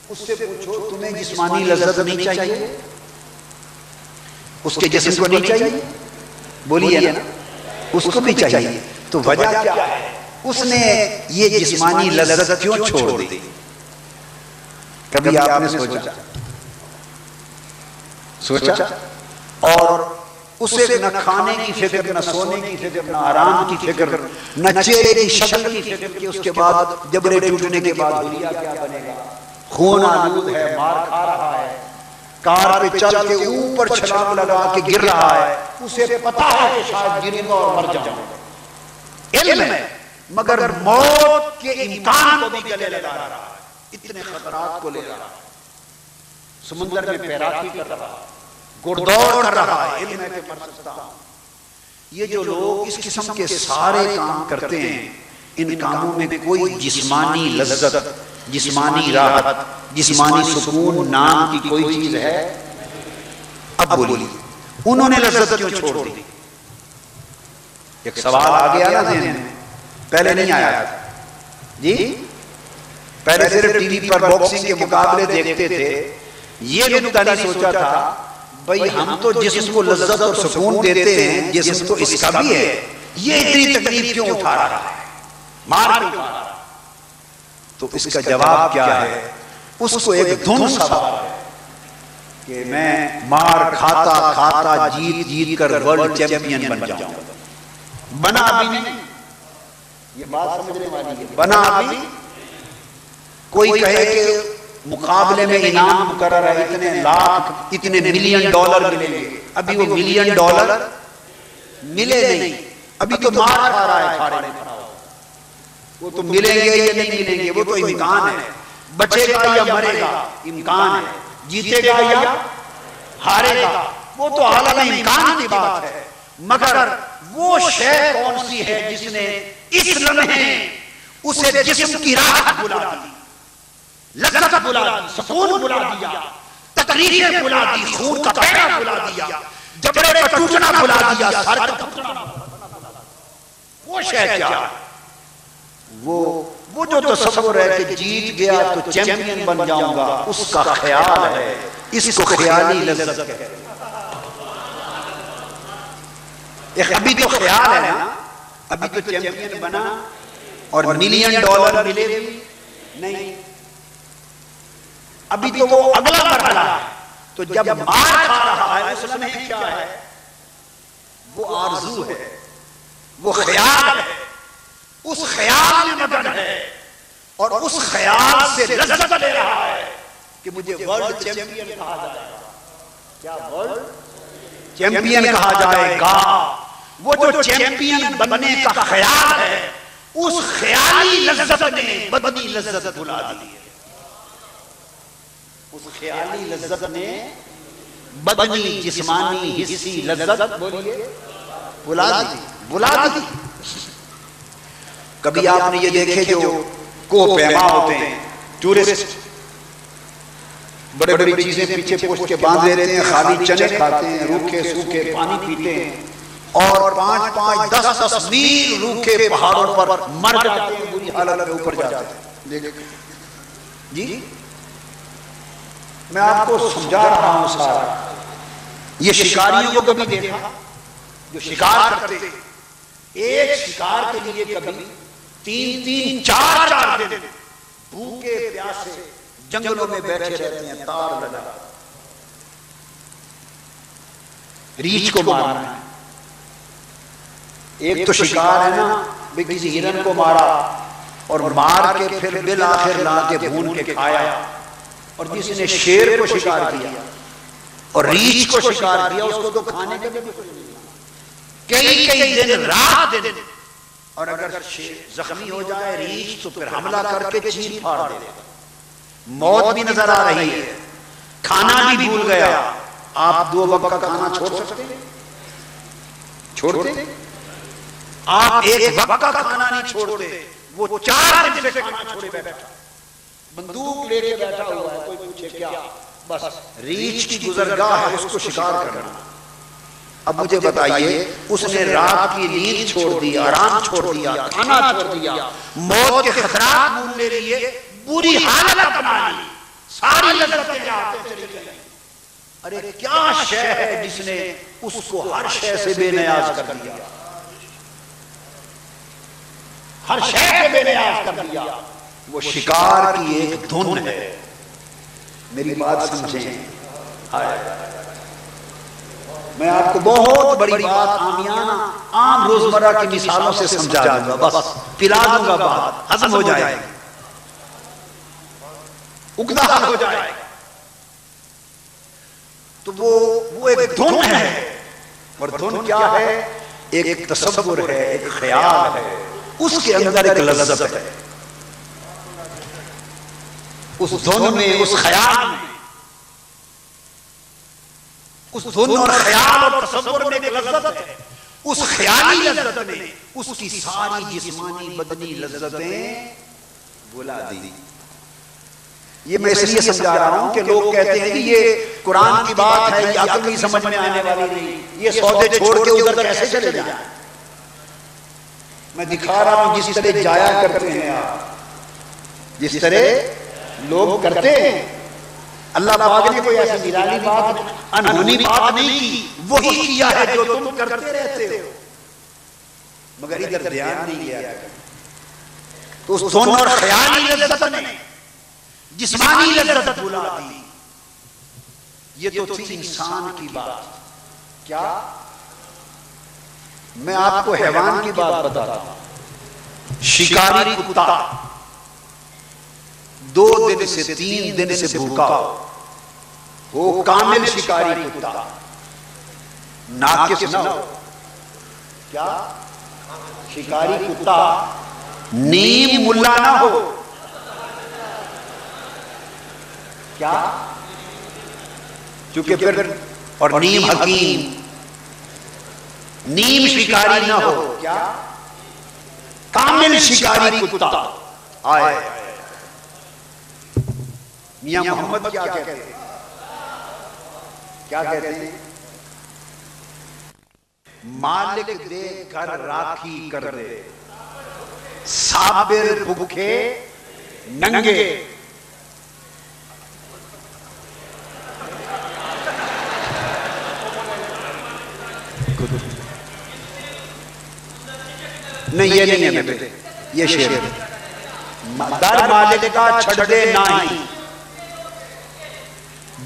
S1: اس سے پوچھو تمہیں جسمانی لذت نہیں چاہیے؟ اس کے جسم کو نہیں چاہیے؟ بولیے نا، اس کو بھی چاہیے۔ تو وجہ کیا ہے؟ اس نے یہ جسمانی لذت کیوں چھوڑ دی؟ کبھی آپ نے سوچا؟ اور اسے نہ کھانے کی فکر، نہ سونے کی فکر، نہ آرام کی فکر، نہ چہرے کی شکل کی فکر کہ اس کے بعد جبڑے ٹوٹنے کے بعد حلیہ کیا بنے گا، خون آلود ہے، مار کھا رہا ہے، کار پہ چل کے اوپر چھلانگ لگا کے گر رہا ہے، اسے پتا ہے کہ شاید گروں گا اور مر جاؤں گا، علم ہے، مگر موت کے امکان کو بھی گلے لگا رہا ہے، اتنے خطرات کو لے رہا ہے، سمندر میں تیراکی کر رہا ہے، گھڑدوڑ کر رہا ہے، علم ہے کہ مر سکتا ہوں۔ یہ جو لوگ اس قسم کے سارے کام کرتے ہیں، ان کاموں میں کوئی جسمانی لذت، جسمانی راحت، جسمانی سکون نام کی کوئی چیز ہے؟ اب بولیے انہوں نے لذت کیوں چھوڑ دی؟ ایک سوال آ گیا نا ذہن میں، پہلے نہیں آیا تھا جی، پہلے صرف ٹی وی پر باکسنگ کے مقابلے دیکھتے تھے، یہ نکتہ نہیں سوچا تھا بھئی ہم تو جسم کو لذت اور سکون دیتے ہیں، جسم تو اس کا بھی ہے، یہ اتنی تکلیف کیوں اٹھا رہا ہے، مار کیوں اٹھا رہا ہے؟ تو اس کا جواب کیا ہے؟ اس کو ایک دھن سوال ہے کہ میں مار کھاتا کھاتا جیت جیت کر ورلڈ چیمپئن بن جاؤں، بنا بھی نہیں، یہ بات سمجھنے والی ہے، بنا بھی کوئی کہے کہ مقابلے میں انعام مقرر ہے، اتنے لاکھ اتنے ملین ڈالر ملیں گے، ابھی وہ ملین ڈالر ملے نہیں، ابھی تو مار کھا رہا ہے کھاڑے میں کھڑا ہو۔ وہ تو ملیں گے یا نہیں ملیں گے وہ تو امکان ہے، بچے گا یا مرے گا امکان ہے، جیتے گا یا ہارے گا وہ تو عالم امکان کی بات ہے، مگر وہ شے کون سی ہے جس نے اس لمحے اسے جسم کی راحت بلا دی، لذت بلا دی، سکون بلا دیا، تکلیفیں بلا دی، خون کا بہنا بلا دیا، جبڑے کا ٹوٹنا بلا دیا، سر کا ٹوٹنا، وہ شے کیا ہے؟ وہ جو تصور ہے کہ جیت گیا تو چیمپئن بن جاؤں گا، اس کا خیال ہے، اس کو خیالی لذت ہے۔ ابھی تو خیال ہے نا، ابھی تو چیمپئن بنا اور ملین ڈالر ملے بھی نہیں، ابھی تو وہ اگلا مرحلہ ہے۔ تو جب مار کھا رہا ہے اس لمحے کیا ہے؟ وہ آرزو ہے، وہ خیال ہے، اس خیال میں مگن ہے اور اس خیال سے لذت لے رہا ہے کہ مجھے ورلڈ چیمپئن کہا جائے گا۔ کیا ورلڈ چیمپئن کہا جائے گا؟ وہ جو چیمپئن بننے کا خیال ہے اس خیالی لذت نے بدنی لذت بلا دی ہے، اس خیالی لذت نے بدنی جسمانی حسی لذت بولیے بلا دی۔ کبھی آپ نے یہ دیکھے جو کوہ پیما ہوتے ہیں ٹورسٹ، بڑے بڑی چیزیں پیچھے پوچھ کے باندھ لیتے ہیں، خالی چنے کھاتے ہیں، روکھے سوکھے پانی پیتے ہیں اور 5-5 10-10 میل روکھے پہاڑوں پر مر جاتے ہیں، بری حالت میں اوپر جاتے ہیں۔ جی میں آپ کو سمجھا رہا ہوں سارا۔ یہ شکاریوں کو کبھی دیکھا جو شکار کرتے ہیں، ایک شکار کے لیے کبھی 3-3 4 دن بھوکے پیاسے جنگلوں میں بیٹھے رہتے ہیں، تار لگا ریچھ کو مارنا ہے۔ ایک تو شکار ہے نا بھی کسی ہرن کو مارا اور مار کے پھر بالآخر لا کے بھون کے کھایا، اور جس نے شیر کو شکار کیا اور ریچھ کو شکار کیا اس کو تو کھانے کے بھی کئی دن رات دن، اور اگر زخمی ہو جائے ریچھ تو پھر حملہ کر کے چیر پھاڑ دے گا، موت بھی نظر آ رہی ہے، کھانا بھی بھول گیا۔ آپ 2 وقت کا کھانا چھوڑ سکتے ہیں؟ چھوڑتے؟ آپ 1 وقت کا کھانا نہیں چھوڑتے، وہ 4 دن سے کھانا چھوڑے بیٹھا، بندوق لے کے بیٹھا ہوا ہے، کوئی پوچھے کیا؟ بس ریچھ کی گزرگاہ ہے، اس کو شکار کرنا۔ اب مجھے بتائیے اس نے رات کی نیند چھوڑ دی، آرام چھوڑ دیا، کھانا چھوڑ دیا، موت کے خطرات مول لے لیے، بری حالت اپنا لی، ساری لذتیں جاتے چلی گئی۔ ارے کیا شے ہے جس نے اس کو ہر شے سے بے نیاز کر دیا، ہر شے سے بے نیاز کر دیا؟ وہ شکار کی ایک دھن ہے۔ میری بات سمجھیں، میں آپ کو بہت بڑی بات عامیانہ عام روزمرہ کی مثالوں سے سمجھا دوں گا، بس پلا دوں گا، بات ہضم ہو جائے گی، اگدا حل ہو جائے گا۔ تو وہ ایک دھن ہے، اور دھن کیا ہے؟ ایک تصور ہے، ایک خیال ہے، اس کے اندر ایک لذت ہے، اس دھن میں، اس خیال میں، اس دھن اور خیال اور تصور میں ایک لذت ہے، اس خیالی لذت میں اس کی ساری جسمانی بدنی لذتیں بلا دی۔ یہ میں اس لیے سمجھا رہا ہوں کہ لوگ کہتے ہیں کہ یہ قرآن کی بات ہے، یہ عقل نہیں سمجھ میں آنے والی نہیں، یہ سودے چھوڑ کے ادھر کیسے چلے جائیں؟ میں دکھا رہا ہوں جس طرح جایا کرتے ہیں آپ، جس طرح لوگ کرتے ہیں۔ اللہ پاک نے کوئی ایسی نرالی بات، انہونی بات نہیں کی، وہی کیا ہے جو تم کرتے رہتے ہو، مگر ادھر دھیان نہیں گیا۔ تو اس دھن اور خیالی لذت نے جسمانی لذت بلا دی۔ یہ تو تھی انسان کی بات۔ کیا؟ میں آپ کو حیوان کی بات بتاتا ہوں۔ شکاری کتا 2 دن سے 3 دن سے بھوکا ہو کامل شکاری کتا، ناقص نہ ہو. کیا شکاری کتا نیم ملا نہ ہو. کیا چونکہ پھر اور نیم حکیم نیم شکاری نہ ہو. کیا کامل شکاری کتا. آئے میاں محمد کیا کہتے ہیں؟ کیا کہتے ہیں؟ مالک دے گھر راکھی کر دے، صابر بھوکے ننگے. نہیں یہ نہیں ہے بیٹے، یہ شعر ہے. در مالک کا چھڑ دے نہیں،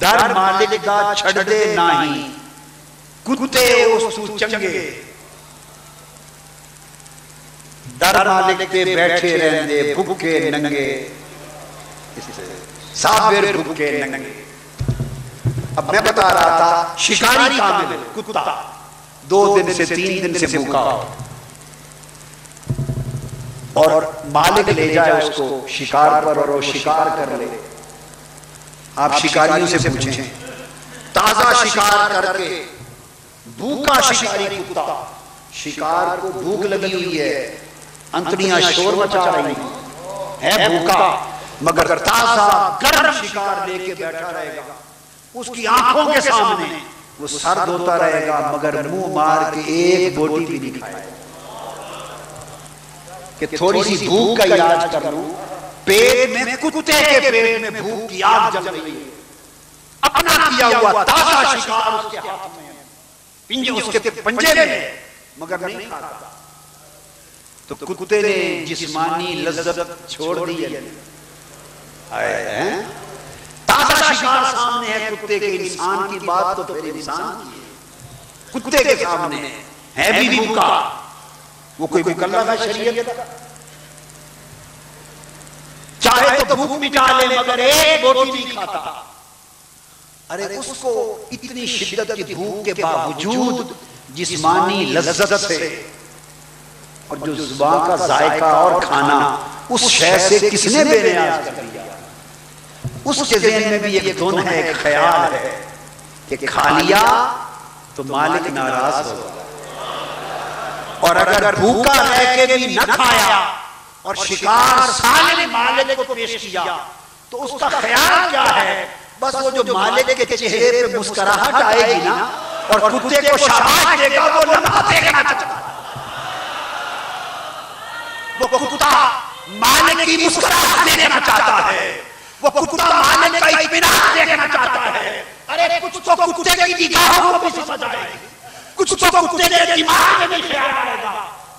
S1: در مالک کا چھڑ دے نہیں، کتے اس تو چنگے. در مالک کے بیٹھے رہندے بھوکے ننگے، صابر بھوکے ننگے. اب میں بتا رہا تھا شکاری کامل کتا 2 دن سے 3 دن سے بھوکا اور مالک لے جائے اس کو شکار پر اور وہ شکار کر لے. آپ شکاریوں سے پوچھیں، تازہ شکار کر کے بھوکا شکاری کتا، شکار کو بھوک لگی ہوئی ہے، انتڑیاں شور مچا رہی ہے، بھوکا مگر تازہ گرم شکار لے کے بیٹھا رہے گا. اس کی آنکھوں کے سامنے وہ سرد ہوتا رہے گا مگر منہ مار کے ایک بوٹی بھی نہیں کھائے گا کہ تھوڑی سی بھوک کا علاج کر لوں. پیٹ میں کتے کے پیٹ میں بھوک کی آگ جل رہی ہے، اپنا کیا ہوا تازہ شکار اس کے ہاتھ میں ہے، پنجے اس کے پنجے میں ہے مگر نہیں کھاتا. تو کتے نے جسمانی لذت چھوڑ دی ہے. تازہ شکار سامنے ہے کتے کے، انسان کی بات تو پھر انسان کی ہے، کتے کے سامنے ہے بھی بھوکا. وہ کوئی مکلف ہے شریعت کا؟ چاہے تو بھوک مٹا لے مگر ایک بوٹی نہیں کھاتا. ارے اس کو اتنی شدت کی بھوک کے باوجود جسمانی لذت سے اور جو زبان کا ذائقہ اور کھانا اس شے سے کس نے بے نیاز کر دیا. اس کے ذہن میں بھی ایک دھن ہے، ایک خیال ہے کہ کھا لیا تو مالک ناراض ہوگا، اور اگر بھوکا رہ کے بھی نہ کھایا اور شکار سالم مالک کو پیش کیا تو اس کا خیال کیا ہے؟ بس وہ جو مالک کے چہرے پہ مسکراہٹ آئے گی نا اور کتے کو شاباش دے گا، وہ لمحہ دیکھنا چاہتا ہے. وہ کتا مالک کی مسکراہٹ دیکھنا چاہتا ہے، وہ کتا مالک کا اطمینان دیکھنا چاہتا ہے. ارے کچھ تو کتے کی نگاہوں کو بھی سمجھ آئے گی، کچھ تو کتے کے دماغ میں بھی خیال آئے گا.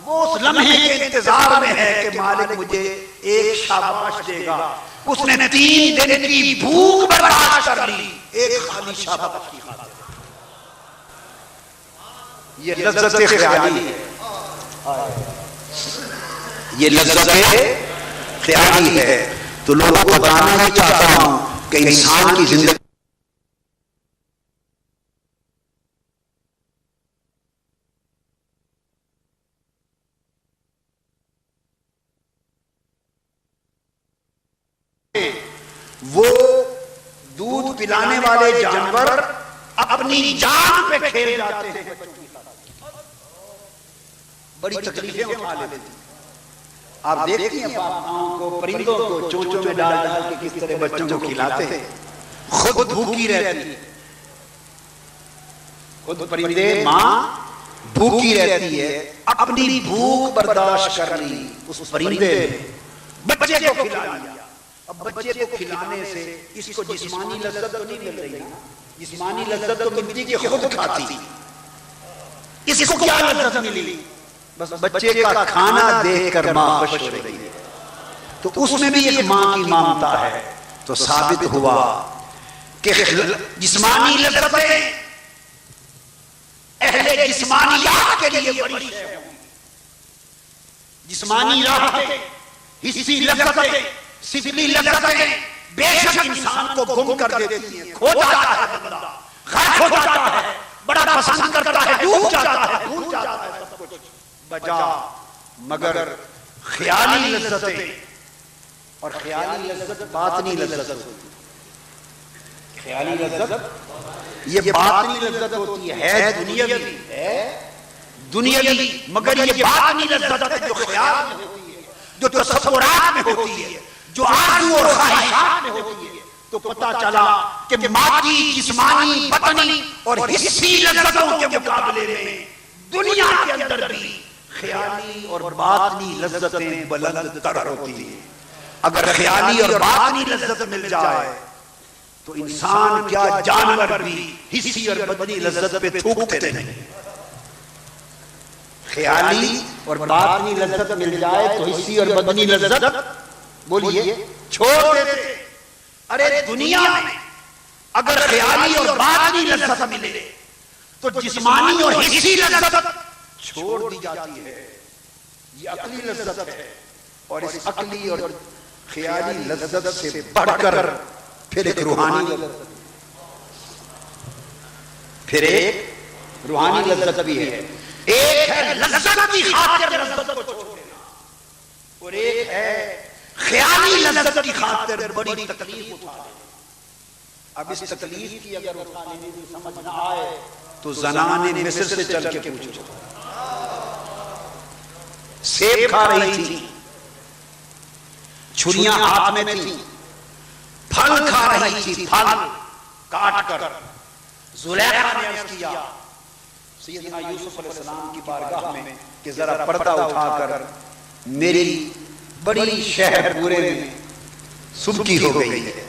S1: وہ اس لمحے کے انتظار میں ہے کہ مالک مجھے ایک شاباش دے گا. اس نے 3 دن کی بھوک برداشت کر لی ایک خالی شاباش کی خاطر. یہ لذت خیالی ہے، یہ لذت خیالی ہے. تو لوگوں کو بتانا بھی چاہتا ہوں کہ انسان کی زندگی وہ دودھ پلانے والے جانور اپنی جان پہ کھیل جاتے ہیں، بڑی تکلیفیں اٹھا لیتے ہیں. آپ دیکھتے ہیں پاپاؤں کو، پرندوں کو چونچوں میں ڈال ڈال کے کس طرح بچوں کو کھلاتے ہیں، خود بھوکی رہتی ہے. خود پرندے ماں بھوکی رہتی ہے، اپنی بھوک برداشت کر لی اس پرندے نے، بچے کو کھلا لیا. اب بچے کو کھلانے سے اس کو جسمانی لذت تو نہیں مل رہی نا، جسمانی لذت تو ملتی کہ خود کھاتی. اس کو کیا لذت ملی؟ بس بچے کا کھانا دیکھ کر ماں خوش ہو رہی ہے. تو اس میں بھی ایک ماں کی ممتا ہے. تو ثابت ہوا کہ جسمانی لذتیں اہل جسمانیات کے لیے بڑی شے ہیں. جسمانی راحتیں، حسی لذتیں، سفلی لذتیں بے شک انسان کو گم کر دیتی ہیں. کھو جاتا ہے بندہ، غائب ہو جاتا ہے، بڑا پسند کرتا ہے
S2: ڈوب جاتا ہے، بھول جاتا ہے سب کچھ بجا مگر خیالی لذتیں، اور خیالی لذت باطنی لذت ہوتی ہے، خیالی لذت یہ باطنی لذت ہوتی ہے، دنیاوی ہے دنیاوی، مگر یہ باطنی لذت ہے جو خیال میں ہوتی ہے، جو تصورات میں ہوتی ہے، جو آرزو اور خواہشات میں ہوتی ہے۔ تو پتہ چلا کہ مادی، جسمانی، بدنی اور حسی لذتوں کے مقابلے میں دنیا کے اندر بھی خیالی اور باطنی لذتیں بلند تر ہوتی ہیں۔ اگر خیالی اور باطنی لذت مل جائے تو انسان کیا جانور بھی حسی اور بدنی لذت پہ تھوکتے نہیں۔ خیالی اور باطنی لذت مل جائے تو حسی اور بدنی لذت بولیے چھوڑ دیتے۔ ارے دنیا میں اگر خیالی اور باطنی لذت ملے تو جسمانی اور حسی لذت چھوڑ دی جاتی ہے۔ یہ عقلی لذت ہے، اور اس عقلی اور خیالی لذت سے بڑھ کر پھر ایک روحانی لذت، پھر ایک روحانی لذت بھی ہے۔ ایک ہے لذت کی خاطر لذت کو چھوڑ دینا، اور ایک ہے خیالی لذت کی خاطر بڑی تکلیف اٹھا دینا۔ اب اس تکلیف کی اگر اٹھا لینے کی سمجھ نہ آئے تو زنانیں مصر سے چل کے پوچھو، سیب کھا رہی تھی، چھریاں ہاتھ میں تھی، پھل کھا رہی تھی، پھل کاٹ کر زلیخا نے عرض کیا سیدنا یوسف علیہ السلام کی بارگاہ میں کہ ذرا پردہ اٹھا کر میری بڑی شہر پورے میں سبکی ہو گئی ہے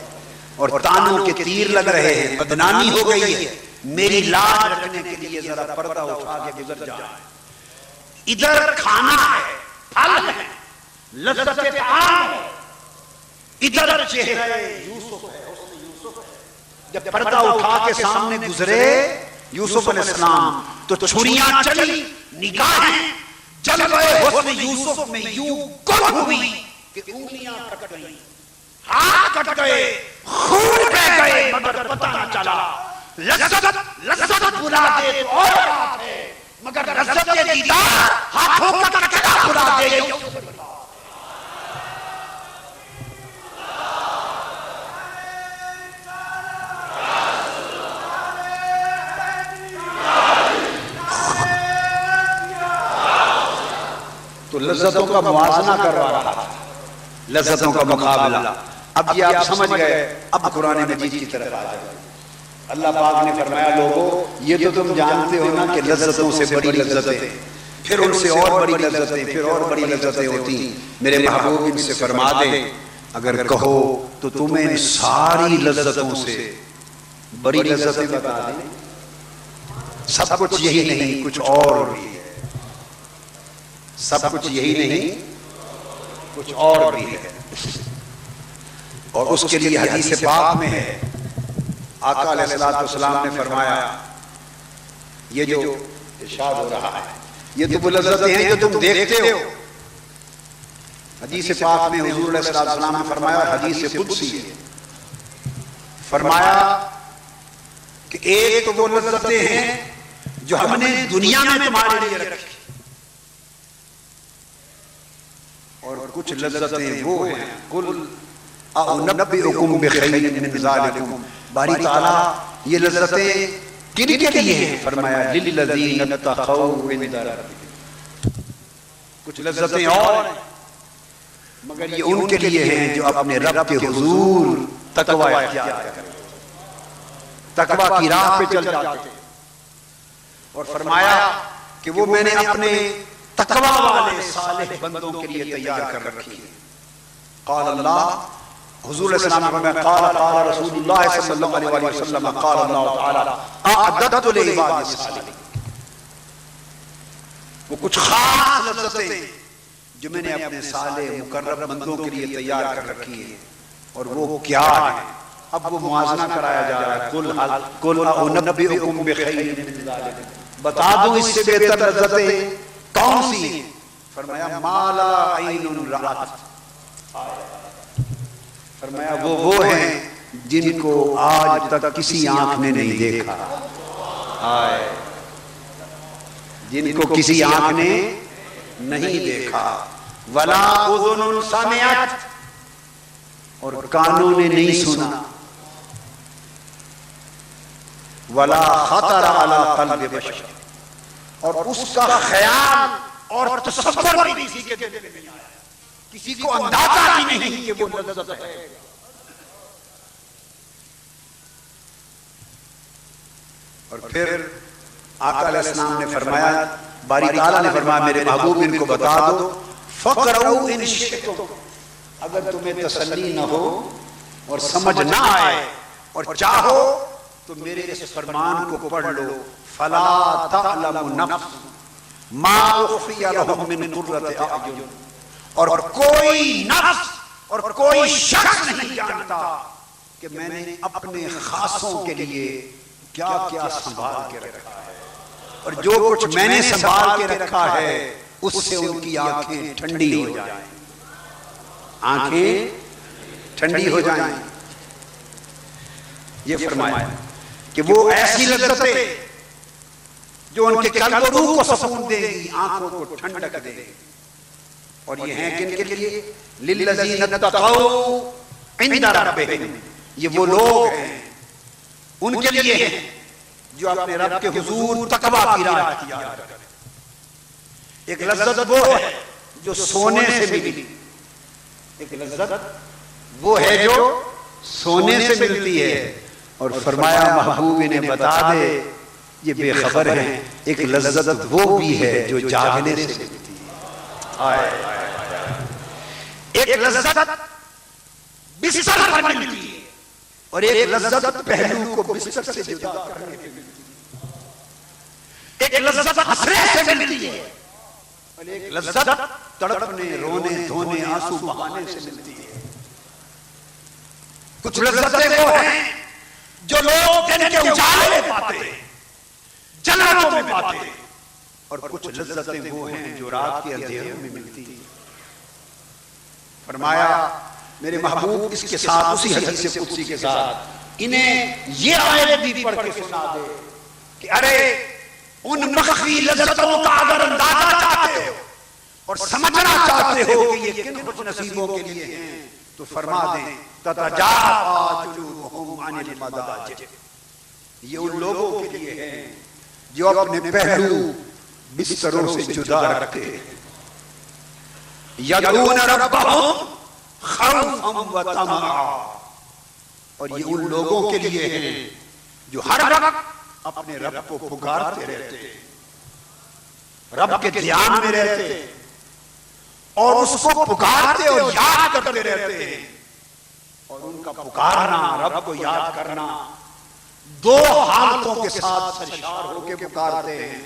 S2: اور تانوں کے تیر لگ رہے ہیں، بدنامی ہو گئی ہے، میری لاج رکھنے کے لیے ذرا پردہ اٹھا کے گزر جائے۔ ادھر کھانا ہے، پھل ہے، لذت طعام ہے، ادھر چہرہ یوسف ہے، حسن یوسف ہے۔ جب پردہ اٹھا کے سامنے گزرے یوسف علیہ السلام تو چھریاں چلی، نگاہیں جلوہ حسن یوسف میں یوں گم ہوئی کہ انگلیاں کٹ گئیں، ہاتھ کٹ گئے، خون بہہ گئے، مگر پتہ نہ چلا۔ لذت بلا دے تو اور بات ہے، مگر لذت دیدار ہاتھوں کا کٹا بلا دے۔ تو لذتوں کا موازنہ کر رہا تھا، لذتوں کا مقابلہ۔ اب یہ آپ سمجھ گئے، اب قرآن مجید کی طرف آ جائے۔ اللہ پاک نے فرمایا لوگو یہ تو تم جانتے ہو نا کہ لذتوں سے بڑی لذتیں، پھر ان سے اور بڑی لذتیں، پھر اور بڑی لذتیں ہوتی ہیں۔ میرے محبوب ان سے فرما دے اگر کہو تو تمہیں ان ساری لذتوں سے بڑی لذتیں بتا دیں۔ سب کچھ یہی نہیں، کچھ اور بھی ہے، سب کچھ یہی نہیں کچھ اور بھی ہے۔ اور اس کے لیے حدیث پاک میں ہے، آقا علیہ السلام نے فرمایا یہ جو ارشاد ہو رہا ہے یہ تو وہ لذتیں ہیں جو تم دیکھتے ہو۔ حدیث پاک میں حضور علیہ السلام نے فرمایا، حدیث قدسی ہے، فرمایا کہ ایک تو وہ لذتیں ہیں جو ہم نے دنیا میں تمہارے لیے رکھی، اور کچھ لذتیں وہ ہیں قل اعنبئکم بخیر من ذالکم۔ باری تعالیٰ یہ لذتیں کن کے لیے ہیں؟ فرمایا للذین اتقوا عند ربہم۔ کچھ لذتیں اور ہیں مگر یہ ان کے لیے ہیں جو اپنے رب کے حضور تقوی اختیار کریں، تقوی کی راہ پہ چل جاتے۔ اور فرمایا کہ وہ میں نے اپنے تقوی والے صالح بندوں کے لیے تیار کر رکھی ہے۔ قال اللہ، حضور علیہ السلام نے فرمایا قال قال رسول اللہ صلی اللہ علیہ وسلم قال اللہ تعالی اعددت لعباد الصالحین۔ وہ کچھ خاص لذتیں جو میں نے اپنے صالح مقرب بندوں کے لیے تیار کر رکھی ہے، اور وہ کیا ہے؟ اب وہ موازنہ کرایا جا رہا ہے، قل اعنبئکم بخیر من ذالک، بتا دوں اس سے بہتر لذتیں کون سی ہیں؟ فرمایا ما لا عین رأت، فرمایا وہ ہیں جن کو آج تک کسی آنکھ نے نہیں دیکھا۔
S1: جن کو کسی آنکھ نے نہیں دیکھا، ولا اذن سمعت، اور کانوں نے نہیں سنا، ولا خطر علی قلب بشر، اور اس کا خیال اور تصور بھی کسی کے دل میں نہیں آیا، کسی کو اندازہ بھی نہیں کہ وہ لذت ہے۔ اور پھر آقا علیہ السلام نے فرمایا، باری تعالیٰ نے فرمایا میرے محبوب ان کو بتا دو، فَقْرَؤْا إِنْ شِئْتُمْ، اگر تمہیں تسلی نہ ہو اور سمجھ نہ آئے اور چاہو تو میرے اس فرمان کو پڑھ لو، فَلَا تَعْلَمُ نَفْسٌ مَا أُخْفِيَ لَهُم مِّن قُرَّةِ أَعْيُنٍ، اور کوئی نفس اور کوئی شخص نہیں جانتا کہ میں نے اپنے خاصوں کے لیے کیا کیا سنبھال کے رکھا ہے، اور جو کچھ میں نے سنبھال کے رکھا ہے اس سے ان کی آنکھیں ٹھنڈی ہو جائیں، آنکھیں ٹھنڈی ہو جائیں۔ یہ فرمایا کہ وہ ایسی لذتیں جو ان کے قلب و روح کو سکون دے گی، آنکھوں کو ٹھنڈک دے گی، اور یہ ہیں کن کے لیے؟ للذین اتقوا عند ربہم، یہ وہ لوگ ہیں ان کے لیے ہیں جو اپنے رب کے حضور تقوی کی راہ اختیار کریں۔ ایک لذت وہ ہے جو سونے سے ملی، ایک لذت وہ ہے جو سونے سے ملتی ہے، اور فرمایا محبوب انہیں بتا دے یہ بے خبر ہیں، ایک لذت وہ بھی ہے جو جاگنے سے ملتی ہے، ایک لذت بستر پر ملتی ہے، اور ایک لذت پہلو کو بستر سے جدا کرنے کی ملتی ہے، ایک لذت حسرے سے ملتی ہے، اور ایک لذت تڑپنے رونے دھونے آنسو بہانے سے ملتی ہے۔ کچھ لذتیں وہ ہیں جو لوگ دن کے اجالے میں پاتے ہیں، جنتوں میں پاتے ہیں، اور کچھ لذتیں وہ ہیں جو رات کے اندھیروں میں ملتی ہیں۔ فرمایا میرے محبوب اس کے ساتھ اسی حدیث قدسی کے ساتھ انہیں یہ آیت بھی پڑھ کے سنا دے کہ ارے ان مخفی لذتوں کا اگر اندازہ چاہتے ہو اور سمجھنا چاہتے ہو کہ یہ کن خوش نصیبوں کے لیے ہیں تو فرما دیں تتجافا جنوبہم عن المضاجع، یہ ان لوگوں کے لیے ہیں جو اپنے پہلو بستروں سے جدا رکھتے ہیں، یدعون ربہم خوفا و طمعا، اور یہ ان لوگوں کے لیے ہیں جو ہر وقت اپنے رب کو پکارتے رہتے ہیں، رب کے دھیان میں رہتے ہیں اور اس کو پکارتے اور یاد کرتے رہتے ہیں، اور ان کا پکارنا رب کو یاد کرنا دو حالتوں کے ساتھ سرشار ہو کے پکارتے ہیں،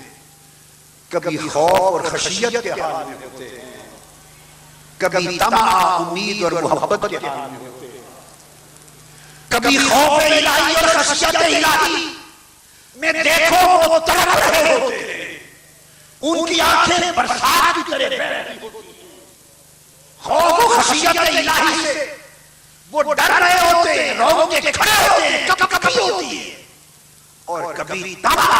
S1: کبھی خوف اور خشیت کے حال میں ہوتے ہیں، کبھی طمع امید اور محبت کے حال میں ہوتے ہیں، کبھی خوف الہی اور خشیت الہی میں دیکھو وہ تڑپ رہے ہوتے ہیں، ان کی آنکھیں برسات کی طرح بہہ رہی ہوتی ہیں، خوف و خشیت الہی سے وہ ڈر رہے ہوتے ہیں، رو کے کھڑے ہوتے ہیں، کبھی ہوتی ہے، اور کبھی طمع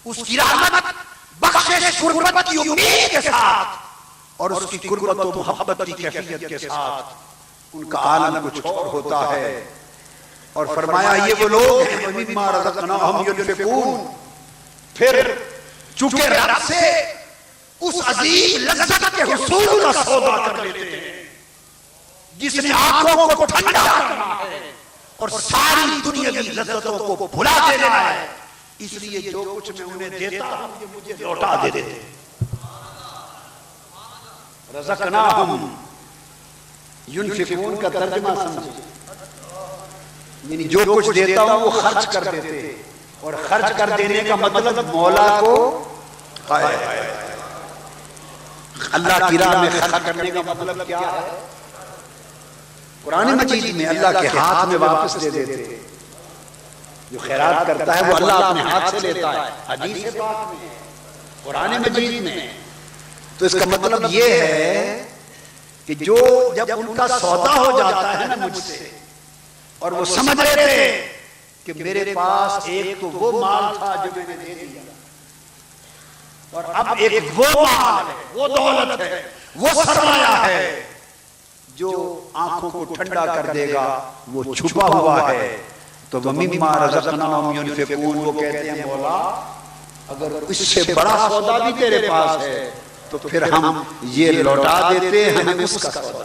S1: اس کی رحمت بخشش قربت کی امید کے ساتھ اور اس کی قربت و محبت کی کیفیت کے ساتھ ان کا عالم کچھ اور ہوتا ہے۔ اور فرمایا یہ وہ لوگ ہیں وَمِمَّا رَزَقْنَاهُمْ يُنْفِقُونَ، پھر چونکہ رب سے اس عظیم لذت کے حصول کا سودا کر لیتے ہیں جس نے آنکھوں کو ٹھنڈا کرنا ہے اور ساری دنیاوی لذتوں کو بھلا دینا ہے، اس لیے جو کچھ میں انہیں دیتا ہوں یہ مجھے لوٹا دیتے ہیں۔ رزقناہم ينفقون کا ترجمہ سمجھے، یعنی جو کچھ دیتا ہوں وہ خرچ کر دیتے ہیں، اور خرچ کر دینے کا مطلب مولا کو اللہ کی راہ میں خرچ کرنے کا مطلب کیا ہے؟ قرآن مجید میں اللہ کے ہاتھ میں واپس دے دیتے ہیں، جو خیرات کرتا ہے وہ اللہ اپنے ہاتھ سے لیتا ہے، حدیث پاک میں قرآن مجید میں۔ تو اس کا مطلب یہ ہے کہ جو جب ان کا سودا ہو جاتا ہے نا مجھ سے اور وہ سمجھ رہے تھے کہ میرے پاس ایک تو وہ مال تھا جو میں نے دے دیا
S2: اور اب ایک وہ مال ہے، وہ دولت ہے، وہ سرمایہ ہے جو آنکھوں کو ٹھنڈا کر دے گا، وہ چھپا ہوا ہے۔ تو وَمِمَّا رَزَقْنَاهُمْ يُنْفِقُونَ، وہ کہتے ہیں مولا اگر اس سے بڑا سودا بھی تیرے پاس ہے تو پھر ہم یہ لوٹا دیتے ہیں، ہمیں اس کا سودا